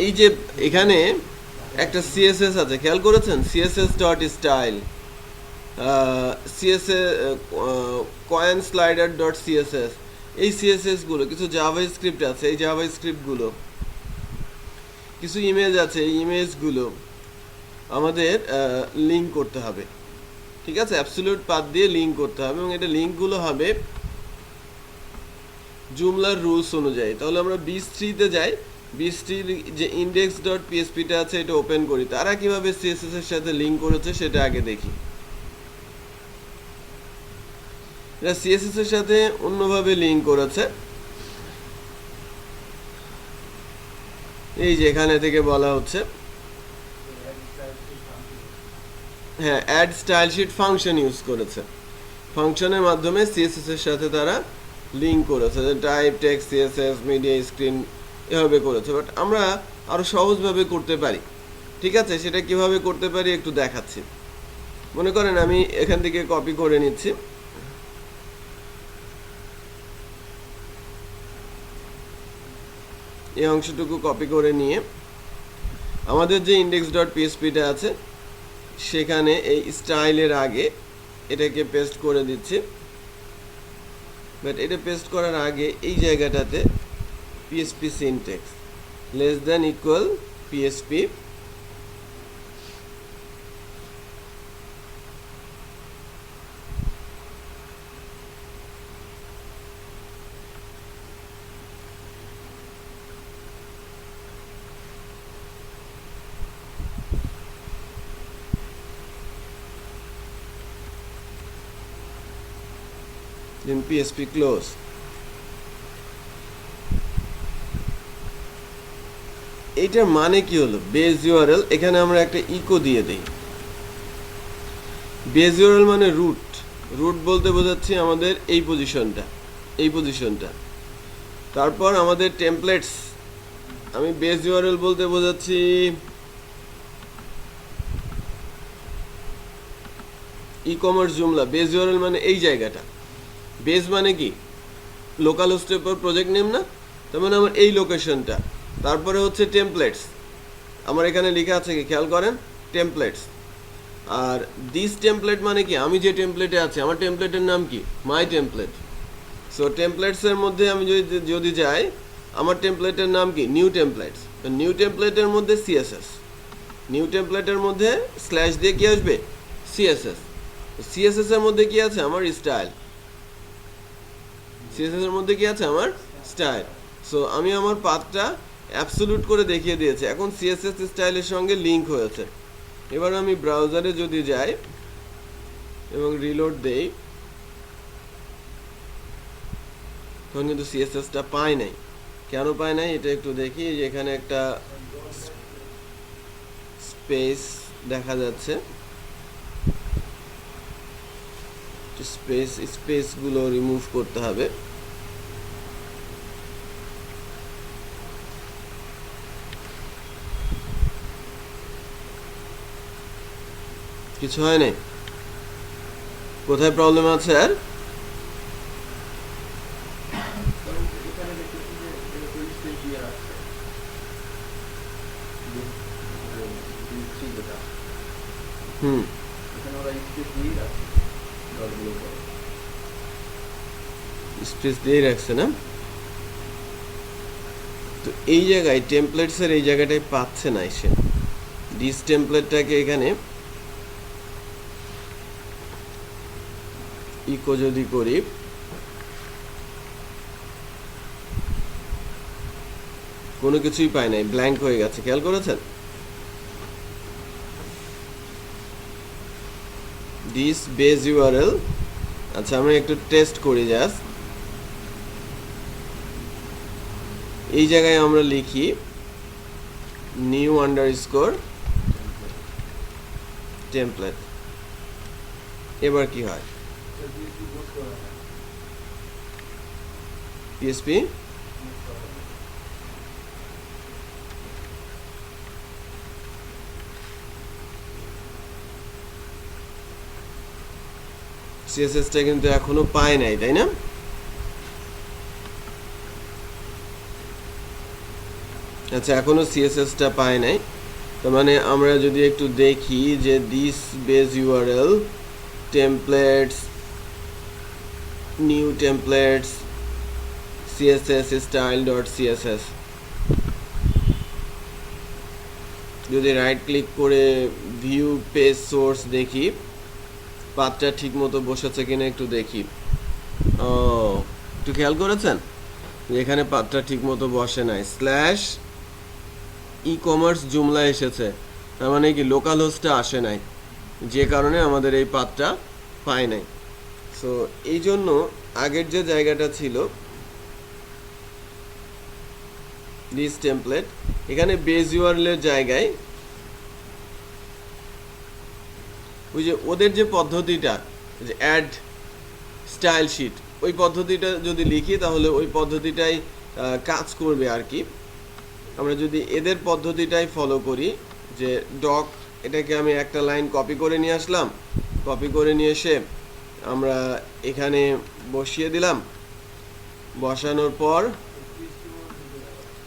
এই যে এখানে একটা সিএসএস আছে, খেয়াল করেছেন? CSS dot style, CSS coin slider dot CSS, এই সিএসএস গুলো কিছু জাভা স্ক্রিপ্ট আছে, এই জাভা স্ক্রিপ্ট গুলো কিছু ইমেজ আছে, এই ইমেজগুলো আমাদের লিঙ্ক করতে হবে, ঠিক আছে? অ্যাবসলিউট পাথ দিয়ে লিঙ্ক করতে হবে, এবং এটা লিঙ্কগুলো হবে জুমলার রুলস অনুযায়ী। তাহলে আমরা বি3-তে যাই, বি3-র যে ইন্ডেক্স ডট পিএসপিটা আছে এটা ওপেন করি, তারা কিভাবে সিএসএস এর সাথে লিঙ্ক করেছে সেটা আগে দেখি। এটা সিএসএস এর সাথে অন্যভাবে লিঙ্ক করেছে, এই যে এখানে থেকে বলা হচ্ছে, হ্যাঁ, add style sheet function use করেছে, ফাংশনের মাধ্যমে সিএসএস এর সাথে তারা লিঙ্ক করেছে, type text CSS media screen এভাবে করেছে। বাট আমরা আরো সহজভাবে করতে পারি, ঠিক আছে? সেটা কিভাবে করতে পারি একটু দেখাচ্ছি। মনে করেন আমি এখান থেকে কপি করে নিচ্ছি, এই অংশটুকু কপি করে নিয়ে আমাদের যে ইন্ডেক্স ডট পিএসপিটা আছে সেখানে এই স্টাইলের আগে এটাকে পেস্ট করে দিচ্ছি। বাট এটা পেস্ট করার আগে এই জায়গাটাতে PSP syntax less than equal PSP, then PSP close. এইটার মানে কি হলো, বেস ইউআরএল, এখানে আমরা একটা ইকো দিয়ে দিই। বেস ইউআরএল মানে রুট, রুট বলতে বোঝাচ্ছি আমাদের এই পজিশনটা। তারপর আমাদের টেমপ্লেটস, আমি বেস ইউআরএল বলতে বোঝাচ্ছি ই কমার্স জুমলা। বেস ইউআরএল মানে এই জায়গাটা। বেস মানে কি, লোকাল হোস্টের পর প্রজেক্ট নেম না, তার মানে আমার এই লোকেশনটা। তারপরে হচ্ছে টেমপ্লেটস, আমার এখানে লেখা আছে কি খেয়াল করেন, টেমপ্লেটস। আর দিস টেমপ্লেট মানে কি, আমি যে টেমপ্লেটে আছি, আমার টেমপ্লেটের নাম কি, মাই টেমপ্লেট। সো টেমপ্লেটসের মধ্যে আমি যদি যাই, আমার টেমপ্লেটের নাম কি, নিউ টেমপ্লেটস। নিউ টেমপ্লেটের মধ্যে সিএসএস, নিউ টেমপ্লেটের মধ্যে স্ল্যাশ দিয়ে কি আসবে, সিএসএস। সিএসএস এর মধ্যে কি আছে, আমার স্টাইল। সিএসএস এর মধ্যে কি আছে, আমার স্টাইল। সো আমি আমার পাথটা অ্যাবসলিউট করে দেখিয়ে দিয়েছি, এখন সিএসএস স্টাইলের সঙ্গে লিংক হয়েছে। এবার আমি ব্রাউজারে যদি যাই এবং রিলোড দেই, তখন কিন্তু সিএসএসটা পাই নাই। কেন পাই নাই এটা একটু দেখি, যে এখানে একটা স্পেস দেখা যাচ্ছে, স্পেসগুলো রিমুভ করতে হবে। কিছু হয় নাই, কোথায় প্রবলেম আছে আর?
এখানে দেখতেছি যে এটা তো স্পেস দিয়ে রাখছে, এখানে ওরা স্পেস দিয়ে রাখছে, ডটগুলো করে
স্পেস দিয়ে রাখছে না। তো এই জায়গায় টেমপ্লেটসের এই জায়গাটায় পাচ্ছে না এসে। দিস টেমপ্লেটটাকে এখানে ইকো যদি করি, কোনো কিছুই পাই নাই, ব্ল্যাঙ্ক হয়ে গেছে, খেয়াল করেছেন? This base URL. আচ্ছা আমরা একটু টেস্ট করি জাস্ট। এই জায়গায় আমরা লিখি নিউ আন্ডারস্কোর টেমপ্লেট। এবার কি হয়, পিএসপি সিএসএসটা কিন্তু এখনো পায় নাই, তাই না? আচ্ছা এখনো সিএসএসটা পায় নাই। তার মানে আমরা যদি একটু দেখি যে this base URL templates, new templates, CSS style dot CSS, যদি রাইট ক্লিক করে ভিউ পেজ সোর্স দেখি, পাথটা ঠিক মতো বসেছে কিনা একটু দেখি। ও একটু খেয়াল করেছেন যে এখানে পাথটা ঠিক মতো বসে নাই, স্ল্যাশ ই কমার্স জুমলা এসেছে, তার মানে কি লোকাল হোস্টটা আসে নাই, যে কারণে আমাদের এই পাথটা পায় নাই। সো এই জন্য আগের যে জায়গাটা ছিল দিস টেমপ্লেট, এখানে বেস ইউআরএল জায়গায় ওই যে ওদের যে পদ্ধতিটা, যে অ্যাড স্টাইল শিট, ওই পদ্ধতিটা যদি লিখি তাহলে ওই পদ্ধতিটাই কাজ করবে আর কি। আমরা যদি এদের পদ্ধতিটাই ফলো করি, যে ডক, এটাকে আমি একটা লাইন কপি করে নিয়ে আসলাম, কপি করে নিয়ে এসে আমরা এখানে বসিয়ে দিলাম, বসানোর পর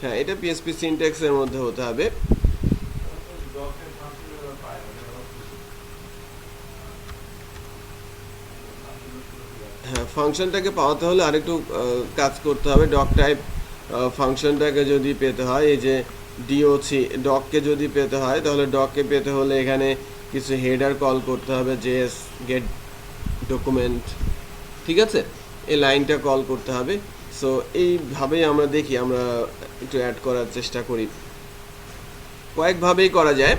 হ্যাঁ এটা পিএসপি সিনট্যাক্সের মধ্যে হতে হবে। হ্যাঁ ফাংশনটাকে পাওয়াতে হলে আরেকটু কাজ করতে হবে। ডক টাইপ ফাংশনটাকে যদি পেতে হয়, এই যে ডিওসি ডককে যদি পেতে হয়, তাহলে ডককে পেতে হলে এখানে কিছু হেডার কল করতে হবে, জেএস গেট ডকুমেন্ট, ঠিক আছে, এই লাইনটা কল করতে হবে। সো এইভাবেই আমরা দেখি, আমরা একটু অ্যাড করার চেষ্টা করি, কয়েকভাবেই করা যায়।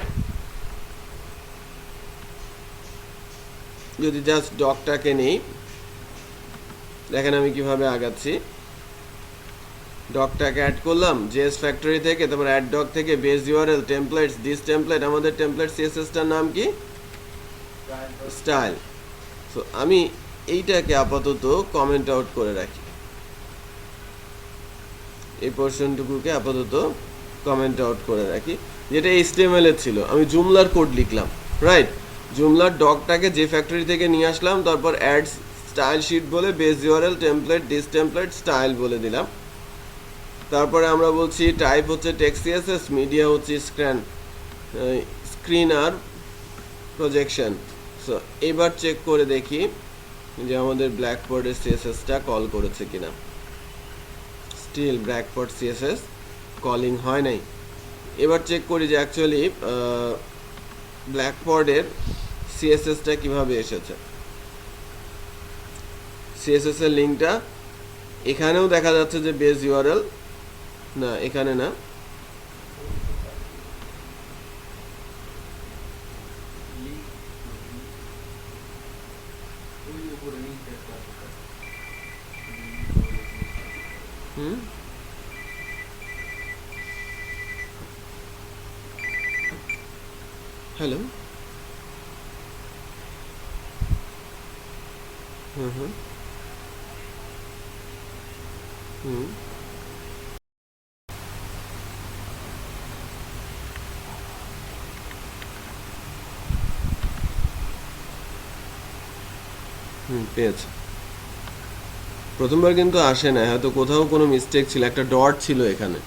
যদি জাস্ট ডকটাকে নেই, দেখেন আমি কিভাবে আগাচ্ছি। ডকটাকে অ্যাড করলাম জেএস ফ্যাক্টরি থেকে, তারপর অ্যাড ডক থেকে base URL templates this template, আমাদের টেমপ্লেট সিএসএসটার নাম কি স্টাইল। সো আমি এইটাকে আপাতত কমেন্ট আউট করে রাখি, এই পোর্শনটুকুকে আপাতত কমেন্ট আউট করে রাখি, যেটা এইচটিএমএল এর ছিল। আমি জুমলার কোড লিখলাম, রাইট। জুমলার ডকটাকে যে ফ্যাক্টরি থেকে নিয়ে আসলাম, তারপর অ্যাড স্টাইল শিট বলে base URL template this template style বলে দিলাম। তারপরে আমরা বলছি টাইপ হচ্ছে টেক্সট সিএসএস, মিডিয়া হচ্ছে স্ক্রিন আর প্রজেকশন। সো এবার চেক করে দেখি যে আমাদের ব্ল্যাকবোর্ডের সিএসএসটা কল করেছে কিনা। স্টিল ব্ল্যাকবোর্ড সিএসএস কলিং হয় নাই। এবার চেক করি যে অ্যাকচুয়ালি ব্ল্যাকবোর্ডের সিএসএসটা কিভাবে এসেছে। সিএসএস এর লিঙ্কটা এখানেও দেখা যাচ্ছে যে বেস ইউআরএল, না এখানে না, হ্যালো, হুম হুম হুম পেয়েছে। প্রথমবার কিন্তু আসে না, হয়তো কোথাও কোনো মিস্টেক ছিল, একটা ডট ছিল এখানে,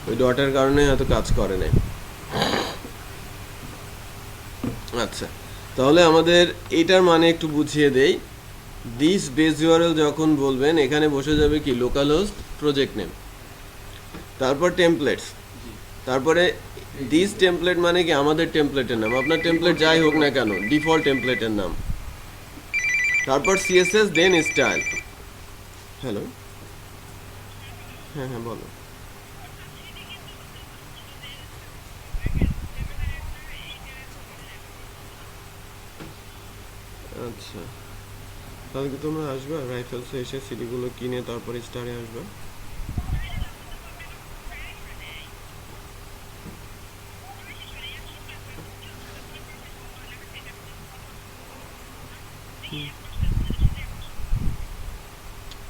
ওই ডটের কারণে হয়তো কাজ করে নাই। আচ্ছা, তাহলে আমাদের এইটার মানে একটু বুঝিয়ে দেই। দিস বেস ইউআরএল যখন বলবেন, এখানে বসে যাবে কি লোকাল হোস্ট প্রজেক্ট নেম, তারপর টেমপ্লেটস, তারপরে দিস টেমপ্লেট মানে কি আমাদের টেমপ্লেটের নাম, আপনার টেমপ্লেট যাই হোক না কেন ডিফল্ট টেমপ্লেটের নাম, তারপর সিএসএস দেন স্টাইল। হ্যালো, হ্যাঁ হ্যাঁ বলো। আচ্ছা, তাহলে কি তোমরা আসবে রাইফেলসে এসে সিডিগুলো কিনে তারপরে স্টারে আসবে?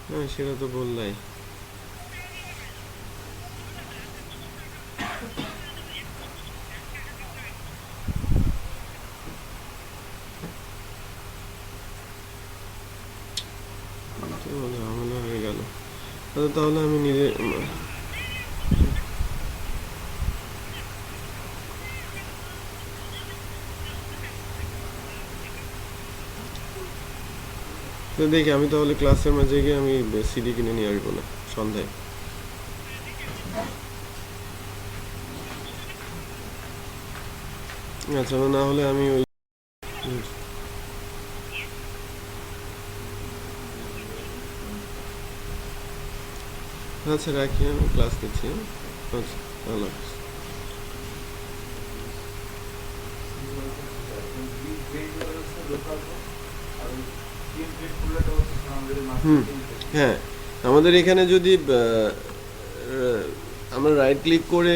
হ্যাঁ সেটা তো বললাই। ঝামেলা হয়ে গেল। তাহলে আমি নিজে তো দেখি, আমি তাহলে ক্লাসের মাঝে গিয়ে আমি সিডি কিনে নিয়ে আসবো না সন্ধ্যায়। আচ্ছা, না হলে আমি ওই আচ্ছা রাখি, আমি ক্লাস নিচ্ছি। আচ্ছা, আল্লাহ হাফিজ। হ্যাঁ, আমাদের এখানে যদি আমরা রাইট ক্লিক করে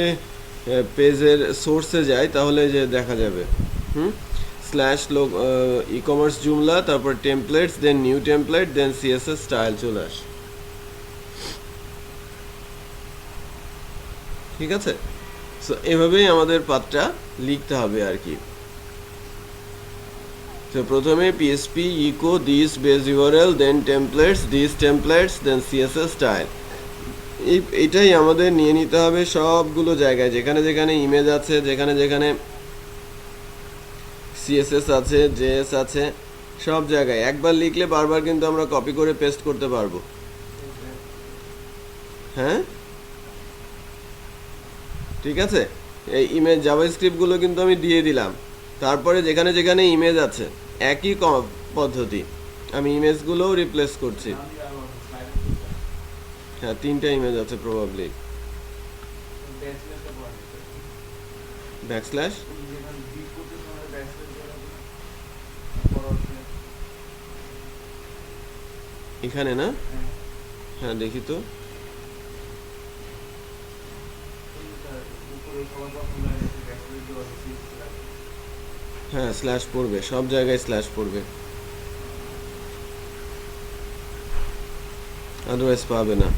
পেজের সোর্সে যাই, তাহলে যে দেখা যাবে স্ল্যাশ ই কমার্স জুমলা, তারপর টেমপ্লেটস, দেন নিউ টেমপ্লেট, দেন সিএসএস স্টাইল চলে আসে। ঠিক আছে, সো এভাবেই আমাদের পাথটা লিখতে হবে আর কি। তো প্রথমে PHP echo this base URL, then templates, then CSS style. এইটাই আমাদের নিয়ে নিতে হবে সবগুলো জায়গায়, যেখানে যেখানে ইমেজ আছে, যেখানে যেখানে সিএসএস আছে, জেএস আছে, সব জায়গায় একবার লিখলে বারবার কিন্তু আমরা কপি করে পেস্ট করতে পারবো। হ্যাঁ ঠিক আছে, এই ইমেজ জাভাস্ক্রিপ্টগুলো কিন্তু আমি দিয়ে দিলাম। তারপরে যেখানে যেখানে ইমেজ আছে একই পদ্ধতি, আমি ইমেজগুলোও রিপ্লেস করছি। হ্যাঁ, 3টা ইমেজ আছে প্রবাবলি। ব্যাকস্ল্যাশ এখানে না? হ্যাঁ দেখি তো।
উপরে সবার প্রথম লাইনে ব্যাকগ্রাউন্ড দেওয়া আছে
হ্যাঁ স্ল্যাশ পড়বে, সব জায়গায় স্ল্যাশ পড়বে, আদারওয়াইজ পাবে না।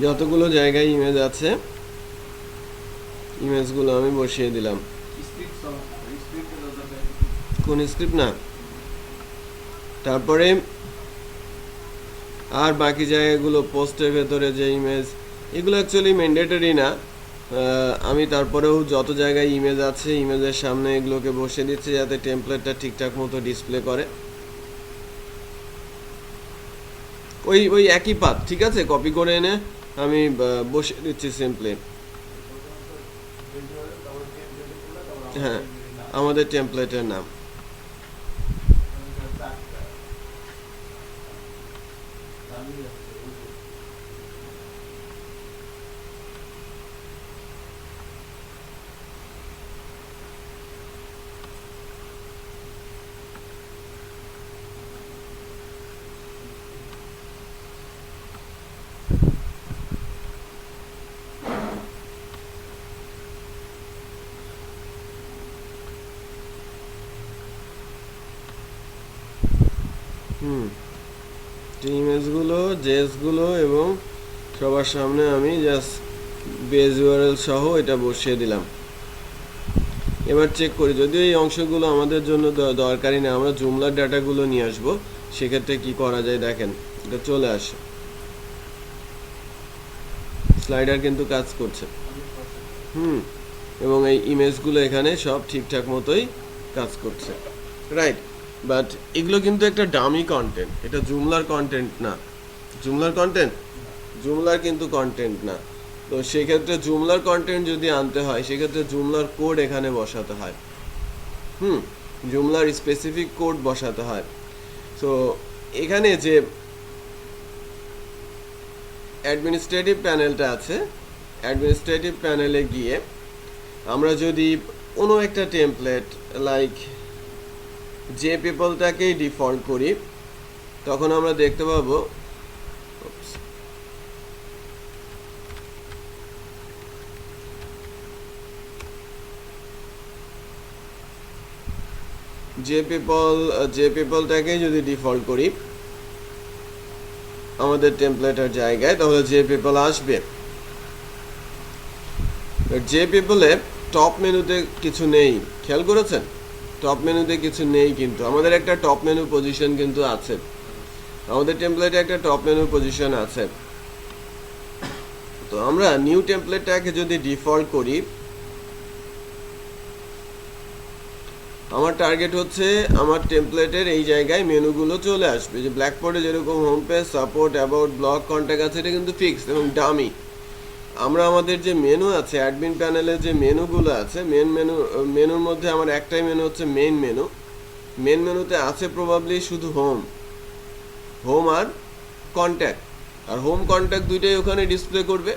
যতগুলো জায়গায় ইমেজ আছে ইমেজগুলো আমি বসিয়ে দিলাম।
স্ক্রিপ্ট স্ক্রিপ্টের দরকার
কোন স্ক্রিপ্ট না? তারপরে আর বাকি জায়গাগুলো পোস্টের ভেতরে যে ইমেজ, এগুলো অ্যাকচুয়ালি ম্যান্ডেটরি না। আমি তারপরেও যত জায়গায় ইমেজ আছে ইমেজের সামনে এগুলোকে বসিয়ে দিচ্ছি যাতে টেমপ্লেটটা ঠিকঠাক মতো ডিসপ্লে করে। ওই ওই একই পাথ, ঠিক আছে, কপি করে এনে আমি বসিয়ে দিচ্ছি সিম্পলি। হ্যাঁ আমাদের টেমপ্লেটের নাম। ইমেজগুলো জেসগুলো এবং সবার সামনে আমি জাস্ট বেজ ইউআরএল সহ এটা বসিয়ে দিলাম। এবার চেক করি, যদিও এই অংশগুলো আমাদের জন্য দরকারি না, আমরা জুমলার ডাটাগুলো নিয়ে আসবো, সেক্ষেত্রে কি করা যায় দেখেন, এটা চলে আসে, স্লাইডার কিন্তু কাজ করছে। এবং এই ইমেজগুলো এখানে সব ঠিকঠাক মতোই কাজ করছে, রাইট। বাট এগুলো কিন্তু একটা ডামি কন্টেন্ট, এটা জুমলার কন্টেন্ট না। জুমলার কিন্তু কন্টেন্ট না। তো সেক্ষেত্রে জুমলার কন্টেন্ট যদি আনতে হয় সেক্ষেত্রে জুমলার কোড এখানে বসাতে হয়, জুমলার স্পেসিফিক কোড বসাতে হয়। তো এখানে যে অ্যাডমিনিস্ট্রেটিভ প্যানেলটা আছে, অ্যাডমিনিস্ট্রেটিভ প্যানেলে গিয়ে আমরা যদি কোনো একটা টেমপ্লেট লাইক যে পিপলটাকেই ডিফল্ট করি, তখন আমরা দেখতে পাবো যে পিপলটাকে যদি ডিফল্ট করি আমাদের টেমপ্লেটের জায়গায়, তাহলে যে পিপল আসবে। যে পিপলে টপ মেনুতে কিছু নেই, খেয়াল করেছেন? টপ মেনুতে কিছু নেই, কিন্তু আমাদের একটা টপ মেনু পজিশন কিন্তু আছে, আমাদের টেমপ্লেটে একটা টপ মেনু পজিশন আছে। তো আমরা নিউ টেমপ্লেটটাকে যদি ডিফল্ট করি, আমার টার্গেট হচ্ছে আমার টেমপ্লেটের এই জায়গায় মেনুগুলো চলে আসবে, যে ব্ল্যাকবোর্ডে যেরকম home page, support, about, blog, contact আছে, এটা কিন্তু ফিক্সড এবং ডামি। আমরা আমাদের যে মেনু আছে, অ্যাডমিন প্যানেলের যে মেনুগুলো আছে, মেনুর মধ্যে আমার একটাই মেনু হচ্ছে মেন মেনুতে আছে প্রবাবলি শুধু হোম আর কন্ট্যাক্ট, আর হোম কন্ট্যাক্ট দুইটাই ওখানে ডিসপ্লে করবে,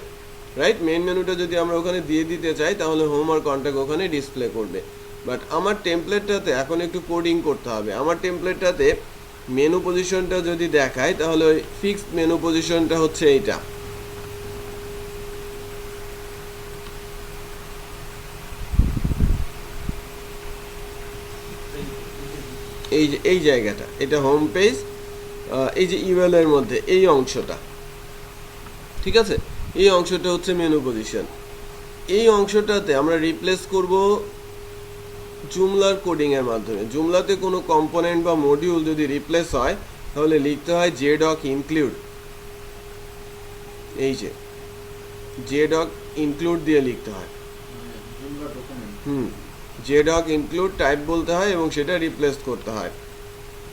রাইট। মেন মেনুটা যদি আমরা ওখানে দিয়ে দিতে চাই তাহলে হোম আর কন্ট্যাক্ট ওখানে ডিসপ্লে করবে। বাট আমার টেমপ্লেটটাতে এখন একটু কোডিং করতে হবে। আমার টেমপ্লেটটাতে মেনু পজিশনটা যদি দেখায় তাহলে ওই ফিক্সড মেনু পজিশনটা হচ্ছে এইটা, এই জায়গাটা, এটা হোম পেজ, এই যে ইমেল এর মধ্যে এই অংশটা, ঠিক আছে, এই অংশটা হচ্ছে মেনু পজিশন। এই অংশটাতে আমরা রিপ্লেস করব জুমলার কোডিং এর মাধ্যমে। জুমলাতে কোনো কম্পোনেন্ট বা মডিউল যদি রিপ্লেস হয় তাহলে লিখতে হয় জেডক ইনক্লুড, এই যে জেডক ইনক্লুড দিয়ে লিখতে হয়, জেডক ইনক্লুড টাইপ বলতে হয় এবং সেটা রিপ্লেস করতে হয়।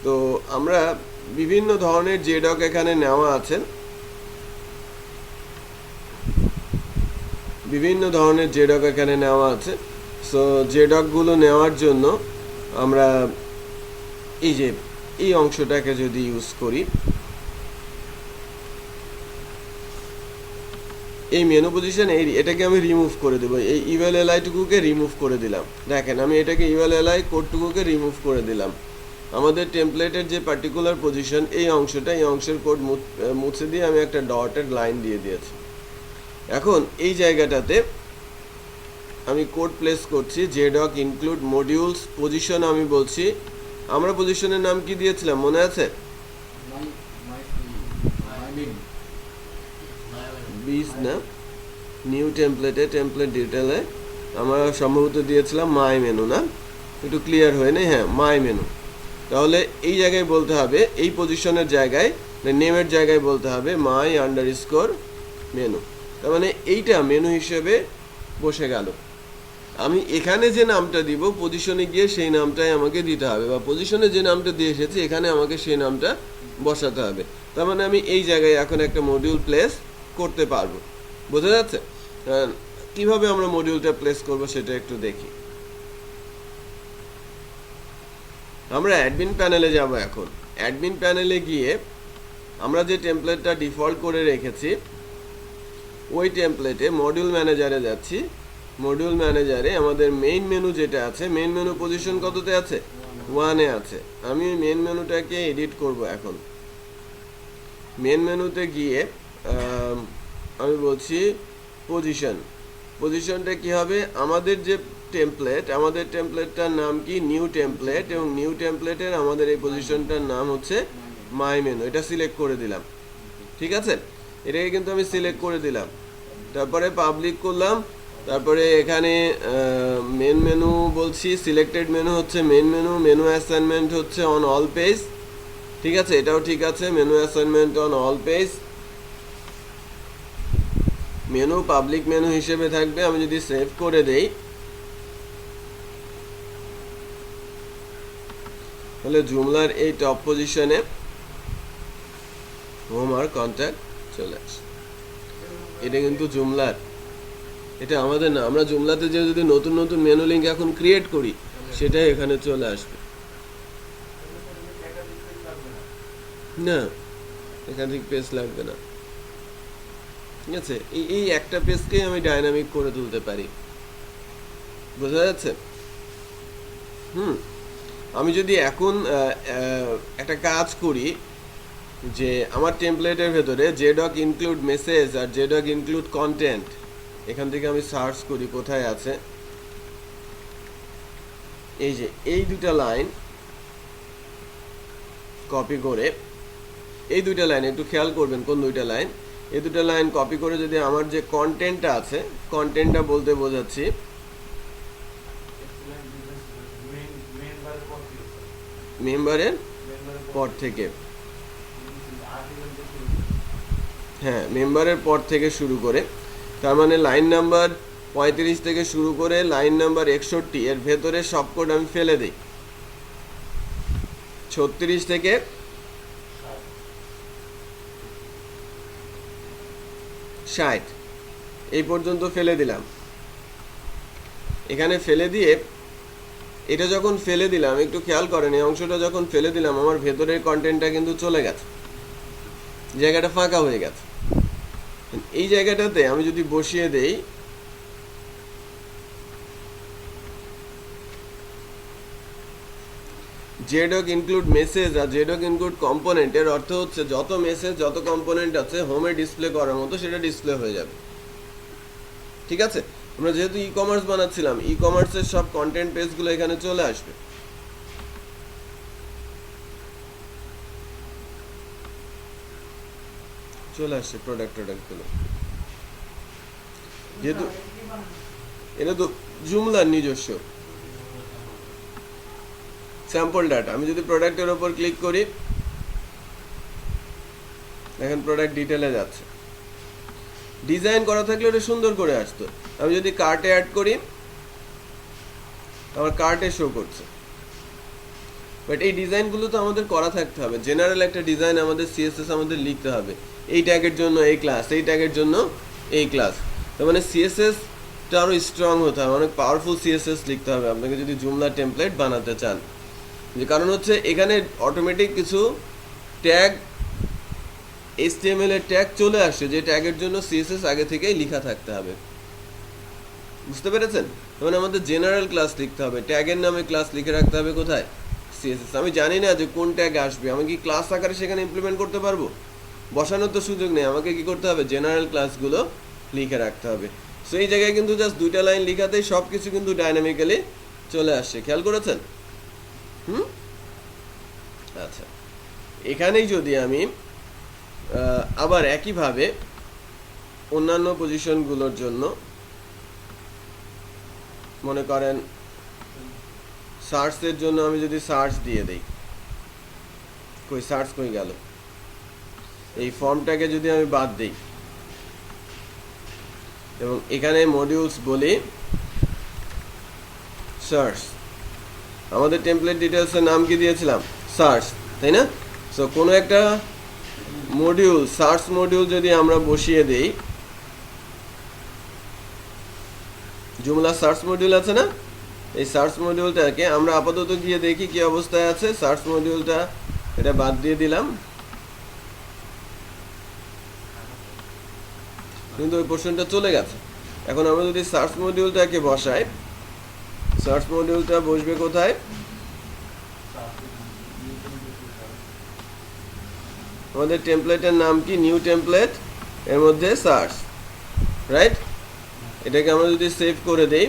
তো আমরা বিভিন্ন ধরনের জেডক এখানে নেওয়া আছে, বিভিন্ন ধরনের জেডক এখানে নেওয়া আছে। সো জেডকগুলো নেওয়ার জন্য আমরা এই যে এই অংশটাকে যদি ইউজ করি, এই মেনু পজিশন এটাকে আমি রিমুভ করে দেবো, এই ইভেল এলআই টুকুকে রিমুভ করে দিলাম। দেখেন আমি এটাকে ইভেল এলআই কোডটুকুকে রিমুভ করে দিলাম। আমাদের টেমপ্লেটের যে পার্টিকুলার পজিশন এই অংশটা, এই অংশের কোড মুছে দিয়ে আমি একটা ডটেড লাইন দিয়ে দিয়েছি। এখন এই জায়গাটাতে আমি কোড প্লেস করছি, জেডক ইনক্লুড মডিউলস পজিশন আমি বলছি। আমরা পজিশনের নাম কি দিয়েছিলাম মনে আছে? বিস না, নিউ টেমপ্লেটে টেমপ্লেট ডিটেলে আমরা সম্ভবত দিয়েছিলাম মাই মেনু, না একটু ক্লিয়ার হয়ে নেই, হ্যাঁ মাই মেনু। তাহলে এই জায়গায় বলতে হবে, এই পজিশনের জায়গায় নেমের জায়গায় বলতে হবে মাই আন্ডারস্কোর মেনু। তার মানে এইটা মেনু হিসেবে বসে গেল। আমি এখানে যে নামটা দিব পজিশনে গিয়ে সেই নামটাই আমাকে দিতে হবে, বা পজিশনে যে নামটা দিয়ে এসেছি এখানে আমাকে সেই নামটা বসাতে হবে। তার মানে আমি এই জায়গায় এখন একটা মডিউল প্লেস করতে পারবো। বোঝা যাচ্ছে? কিভাবে আমরা মডিউলটা প্লেস করব সেটা একটু দেখি। আমরা অ্যাডমিন প্যানেলে যাব। এখন অ্যাডমিন প্যানেলে গিয়ে আমরা যে টেমপ্লেটটা ডিফল্ট করে রেখেছি ওই টেমপ্লেটে মডিউল ম্যানেজারে যাচ্ছি। মডিউল ম্যানেজারে আমাদের মেইন মেনু যেটা আছে, মেইন মেনু পজিশন কততে আছে? 1-এ আছে। আমি ওই মেইন মেনুটাকে এডিট করব। এখন মেইন মেনুতে গিয়ে আমি বলছি পজিশন। পজিশনটা কি হবে? আমাদের যে টেমপ্লেট, আমাদের টেমপ্লেটটার নাম কি? নিউ টেমপ্লেট, এবং নিউ টেমপ্লেটের আমাদের এই পজিশনটার নাম হচ্ছে মাই মেনু। এটা সিলেক্ট করে দিলাম, ঠিক আছে? এটাকে কিন্তু আমি সিলেক্ট করে দিলাম, তারপরে পাবলিক করলাম, তারপরে এখানে মেন মেনু বলছি, সিলেক্টেড মেনু হচ্ছে মেন মেনু, মেনু অ্যাসাইনমেন্ট হচ্ছে অন অল পেজ, ঠিক আছে? এটাও ঠিক আছে, menu assignment on all page. Menu public menu হিসেবে থাকবে। আমি যদি সেভ করে দেই তাহলে জুমলার এই টপ পজিশনে হোম আর কন্ট্যাক্ট চলে আসে। এটা কিন্তু জুমলার, এটা আমাদের না। আমরা জুমলাতে যে যদি নতুন নতুন মেনু লিঙ্ক এখন ক্রিয়েট করি সেটাই এখানে চলে আসবে। না, একাধিক পেজ লাগবে না, ঠিক আছে? এই একটা পেজকেই আমি ডাইনামিক করে তুলতে পারি। বোঝা যাচ্ছে? আমি যদি এখন একটা কাজ করি যে আমার টেমপ্লেটের ভেতরে জেডক ইনক্লুড মেসেজ আর জেডক ইনক্লুড কন্টেন্ট, এখান থেকে আমি সার্চ করি কোথায় আছে। এই যে এই দুটা লাইন কপি করে, এই দুইটা লাইন একটু খেয়াল করবেন কোন দুইটা লাইন। এই দুটো লাইন কপি করে যদি আমার যে কন্টেন্টটা আছে, কন্টেন্টটা বলতে বোঝাচ্ছি মেম্বারের পর থেকে, হ্যাঁ মেম্বারের পর থেকে শুরু করে, তার মানে লাইন নাম্বার 35 থেকে শুরু করে লাইন নাম্বার 61 এর ভেতরে সব কোড আমি ফেলে দিই। 36 থেকে 60 এই পর্যন্ত ফেলে দিলাম। এখানে ফেলে দিয়ে, এটা যখন ফেলে দিলাম একটু খেয়াল করেন, এই অংশটা যখন ফেলে দিলাম আমার ভেতরের কন্টেন্টটা কিন্তু চলে গেছে, জায়গাটা ফাঁকা হয়ে গেছে। এই জায়গাটাতে আমি যদি বসিয়ে দেই জেডক ইনক্লুড মেসেজ আর জেডক ইনক্লুড কম্পোনেন্ট, এর অর্থ হচ্ছে যত মেসেজ যত কম্পোনেন্ট আছে হোমে ডিসপ্লে করার মতো সেটা ডিসপ্লে হয়ে যাবে, ঠিক আছে? আমরা যেহেতু ই কমার্স বানাচ্ছিলাম, ই কমার্সের সব কন্টেন্ট পেজগুলো এখানে চলে আসবে। চলে আসছে প্রোডাক্টগুলো, যেহেতু এটা তো জুমলার নিজস্ব স্যাম্পল ডাটা। আমি যদি প্রোডাক্টের ওপর ক্লিক করি, দেখেন প্রোডাক্ট ডিটেলে যাচ্ছে। ডিজাইন করা থাকলে ওটা সুন্দর করে আসতো। আমি যদি কার্টে অ্যাড করি, আমার কার্টে শো করছে। বাট এই ডিজাইনগুলো তো আমাদের করা থাকতে হবে। জেনারেল একটা ডিজাইন আমাদের সিএসএস আমাদের লিখতে হবে, এই ট্যাগের জন্য এই ক্লাস, এই ট্যাগের জন্য এই ক্লাস। তার মানে সিএসএসটা আরও স্ট্রং হতে হবে, অনেক পাওয়ারফুল সিএসএস লিখতে হবে আপনাকে যদি জুমলা টেমপ্লেট বানাতে চান। যে কারণ হচ্ছে এখানে অটোমেটিক কিছু ট্যাগ HTML এর ট্যাগ চলে আসে, যে ট্যাগের জন্য সিএসএস আগে থেকেই লেখা থাকতে হবে। বুঝতে পেরেছেন? মানে আমাদের জেনারেল ক্লাস লিখতে হবে, ট্যাগের নামে ক্লাস লিখে রাখতে হবে কোথায়, সিএসএস। আমি জানি না যে কোন ট্যাগ আসবে, আমি কি ক্লাস আকারে সেখানে ইমপ্লিমেন্ট করতে পারবো? বসানোর তো সুযোগ নেই, আমাকে কি করতে হবে, জেনারেল ক্লাসগুলো লিখে রাখতে হবে। সো এই জায়গায় কিন্তু জাস্ট 2টা লাইন লিখাতেই সব কিছু কিন্তু ডাইনামিক্যালি চলে আসছে, খেয়াল করেছেন? আচ্ছা, এখানেই যদি আমি আবার একইভাবে অন্যান্য পজিশনগুলোর জন্য মনে করেন সার্চের জন্য আমি যদি সার্চ দিয়ে দেই, কই সার্চ কই গেল, এই ফর্মটাকে যদি আমি বাদ দেই এবং এখানে মডিউলস বলি সার্চ, আমাদের টেমপ্লেট ডিটেলসের নাম কি দিয়েছিলাম, সার্চ, তাই না? সো কোনো একটা মডিউল, সার্চ মডিউল যদি আমরা বসিয়ে দেই, জুমলা সার্চ মডিউল আছে না, এই সার্চ মডিউলটাকে আমরা আপাতত গিয়ে দেখি কি অবস্থায় আছে। সার্চ মডিউলটা এটা বাদ দিয়ে দিলাম, কিন্তু ওই পোর্শনটা চলে গেছে। এখন আমরা যদি সার্চ মডিউলটাকে বসাই, সার্চ মডিউলটা বসবে কোথায়, আমাদের টেমপ্লেটের নাম কি, নিউ টেমপ্লেট, এর মধ্যে সার্চ, রাইট? এটাকে আমরা যদি সেভ করে দেই,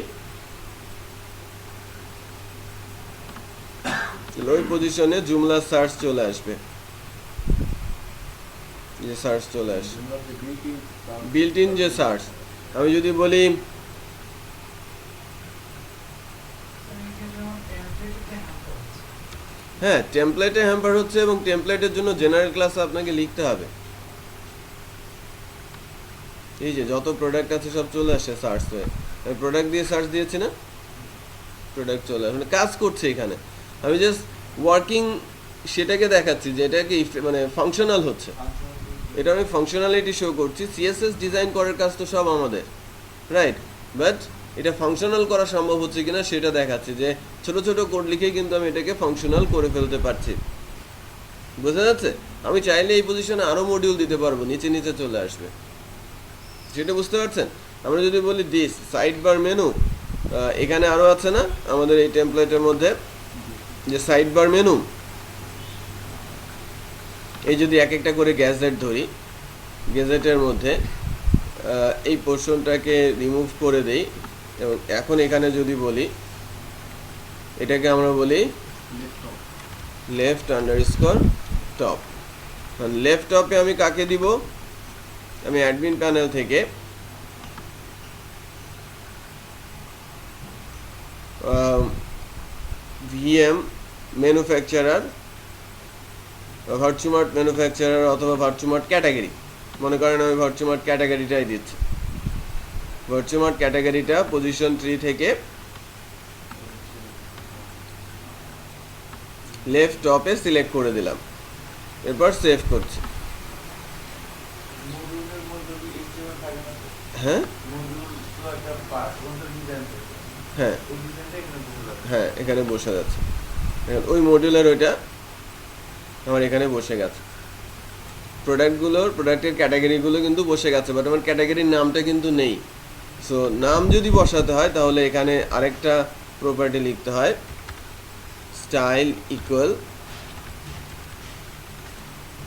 ওই পজিশনে জুমলা সার্চ চলে আসবে, যে সার্চ চলে আসবে বিল্ট ইন যে সার্চ। আমি যদি বলি হ্যাঁ, টেমপ্লেটে হ্যাম্পার হচ্ছে এবং টেমপ্লেটের জন্য জেনারেল ক্লাস আপনাকে লিখতে হবে। এই যে যত প্রোডাক্ট আছে সব চলে আসে সার্চ হয়ে, আমি প্রোডাক্ট দিয়ে সার্চ দিয়েছি না, প্রোডাক্ট চলে আসে, মানে কাজ করছে এখানে। আমি জাস্ট ওয়ার্কিং সেটাকে দেখাচ্ছি যে এটা কি মানে ফাংশনাল হচ্ছে, এটা আমি ফাংশনালিটি শো করছি। সিএসএস ডিজাইন করার কাজ তো সব আমাদের, রাইট? বাট এটা ফাংশনাল করা সম্ভব হচ্ছে কিনা সেটা দেখাচ্ছি, যে ছোট ছোট কোড লিখেই কিন্তু আমি এটাকে ফাংশনাল করে ফেলতে পারছি। বোঝা যাচ্ছে? আমি চাইলে এই পজিশনে আরও মডিউল দিতে পারবো, নিচে নিচে চলে আসবে, সেটা বুঝতে পারছেন? আমরা যদি বলি দিস সাইড বার মেনু, এখানে আরও আছে না আমাদের এই টেমপ্লেটের মধ্যে যে সাইড বার মেনু, এই যদি এক একটা করে গ্যাজেট ধরি, গ্যাজেটের মধ্যে এই পোর্শনটাকে রিমুভ করে দেই এবং এখন এখানে যদি বলি, এটাকে আমরা বলি লেফট আন্ডারস্কোর টপ। লেফট টপে আমি কাকে দিব, আমি অ্যাডমিন প্যানেল থেকে ভিএম ম্যানুফ্যাকচারার, ভার্চুমার্ট ম্যানুফ্যাকচারার অথবা ভার্চুমার্ট ক্যাটাগরি, মনে করেন আমি ভার্চুমার্ট ক্যাটাগরিটাই দিচ্ছি। ভার্চুমার্ট ক্যাটাগরিটা পজিশন 3 থেকে লেফট টপে সিলেক্ট করে দিলাম, এরপর সেভ করছি। হ্যাঁ হ্যাঁ হ্যাঁ, এখানে বসে যাচ্ছে, ওই মডিউলের ওইটা আমার এখানে বসে গেছে। প্রোডাক্টের ক্যাটাগরিগুলো কিন্তু বসে গেছে, বাট আমার ক্যাটাগরির নামটা কিন্তু নেই। সো নাম যদি বসাতে হয় তাহলে এখানে আরেকটা প্রপার্টি লিখতে হয়, স্টাইল ইকুয়াল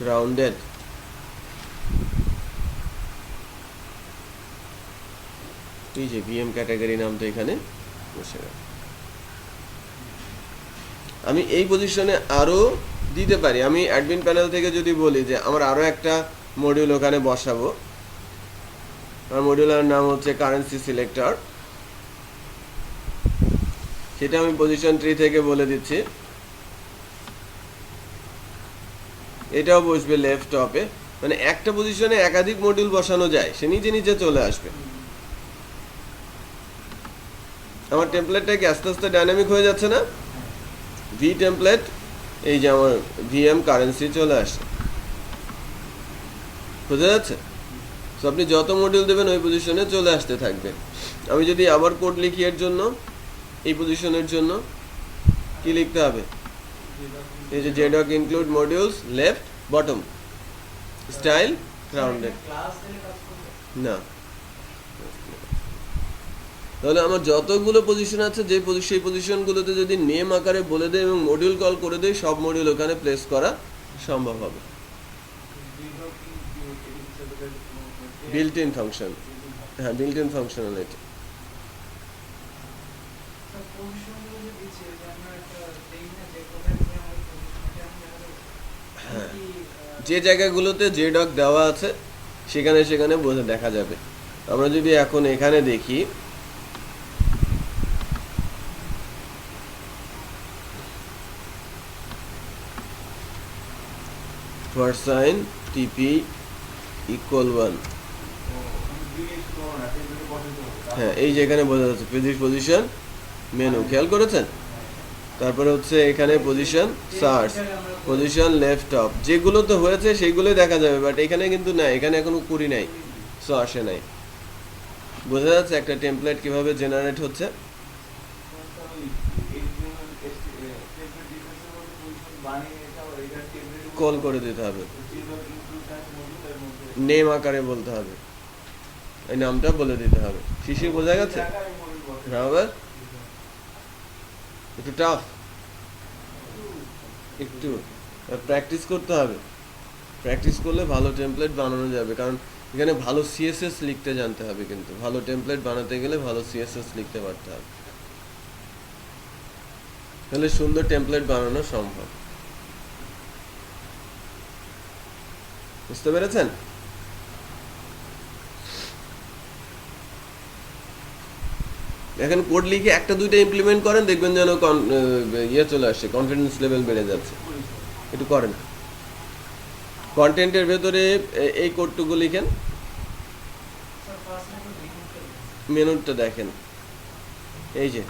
রাউন্ডেড। এই যে ভিএম ক্যাটাগরি নামটা এখানে বসে গেছে। আমি এই পজিশনে আরও দিতে পারি, আমি অ্যাডমিন প্যানেল থেকে যদি বলি যে আমার আরও একটা মডিউল ওখানে বসাবো, আমার মডিউলের নাম হচ্ছে কারেন্সি সিলেক্টর, সেটা আমি পজিশন 3 থেকে বলে দিচ্ছি, এটাও বসবে লেফট টপে। মানে একটা পজিশনে একাধিক মডিউল বসানো যায়, সে নিজে নিজে চলে আসবে। আমার টেমপ্লেটটা কি আস্তে আস্তে ডাইনামিক হয়ে যাচ্ছে না? ভি টেমপ্লেট এই যে আমার ভিএম কারেন্সি চলে আসে, বোঝা যাচ্ছে? তো আপনি যত মডিউল দেবেন ওই পজিশনে চলে আসতে থাকবে। আমি যদি আবার কোড লিখি এর জন্য, এই পজিশনের জন্য কি লিখতে হবে? এই যে JDoc include modules left bottom style rounded,
class দিলে কাজ করবে?
না। তাহলে আমার যতগুলো পজিশন আছে সেই পজিশনগুলোতে যদি নেম আকারে বলে দেয় এবং মডিউল কল করে দেয়, সব মডিউল ওখানে প্লেস করা সম্ভব হবে। বিল্ট ইন ফাংশন, হ্যাঁ বিল্ট ইন ফাংশনালিটি।
স্যার পজিশনগুলো যে দিচ্ছে যে আমরা একটা দেই না যে কোথায় কোথায় আমাদের পজিশনটা আমি দেখা যাবে
হ্যাঁ,
কি
যে জায়গাগুলোতে জেডক দেওয়া আছে সেখানে সেখানে বোঝা দেখা যাবে। আমরা যদি এখন এখানে দেখি, সাইন টিপি ইকুয়াল 1, হ্যাঁ এই যে এখানে বোঝা যাচ্ছে পজিশন মেনু, খেয়াল করেছেন? তারপরে হচ্ছে এখানে position search, position left top, যেগুলো তো হয়েছে সেগুলোই দেখা যাবে, বাট এখানে কিন্তু না, এখানে এখনো করি নাই, সো আসে নাই। বোঝা যাচ্ছে একটা টেমপ্লেট কিভাবে জেনারেট হচ্ছে? কল করে দিতে হবে, নেম আকারে বলতে হবে, এই নামটা বলে দিতে হবে। শিশির বোঝা গেছে? রাবার একটু টাফ, একটু প্র্যাকটিস করতে হবে। প্র্যাকটিস করলে ভালো টেমপ্লেট বানানো যাবে, কারণ এখানে ভালো সিএসএস লিখতে জানতে হবে, কিন্তু ভালো টেমপ্লেট বানাতে গেলে ভালো সিএসএস লিখতে পারতে হবে, তাহলে সুন্দর টেমপ্লেট বানানো সম্ভব। বুঝতে পেরেছেন? এখন কোড লিখে একটা দুইটা ইমপ্লিমেন্ট করেন, দেখবেন যেন ইয়ে চলে আসছে, কনফিডেন্স লেভেল বেড়ে যাচ্ছে। একটু করেন, কন্টেন্টের ভেতরে এই কোডটুকু লিখেন,
স্যার ফার্স্ট একটা লিখুন
মেনুটা দেখেন, এই যে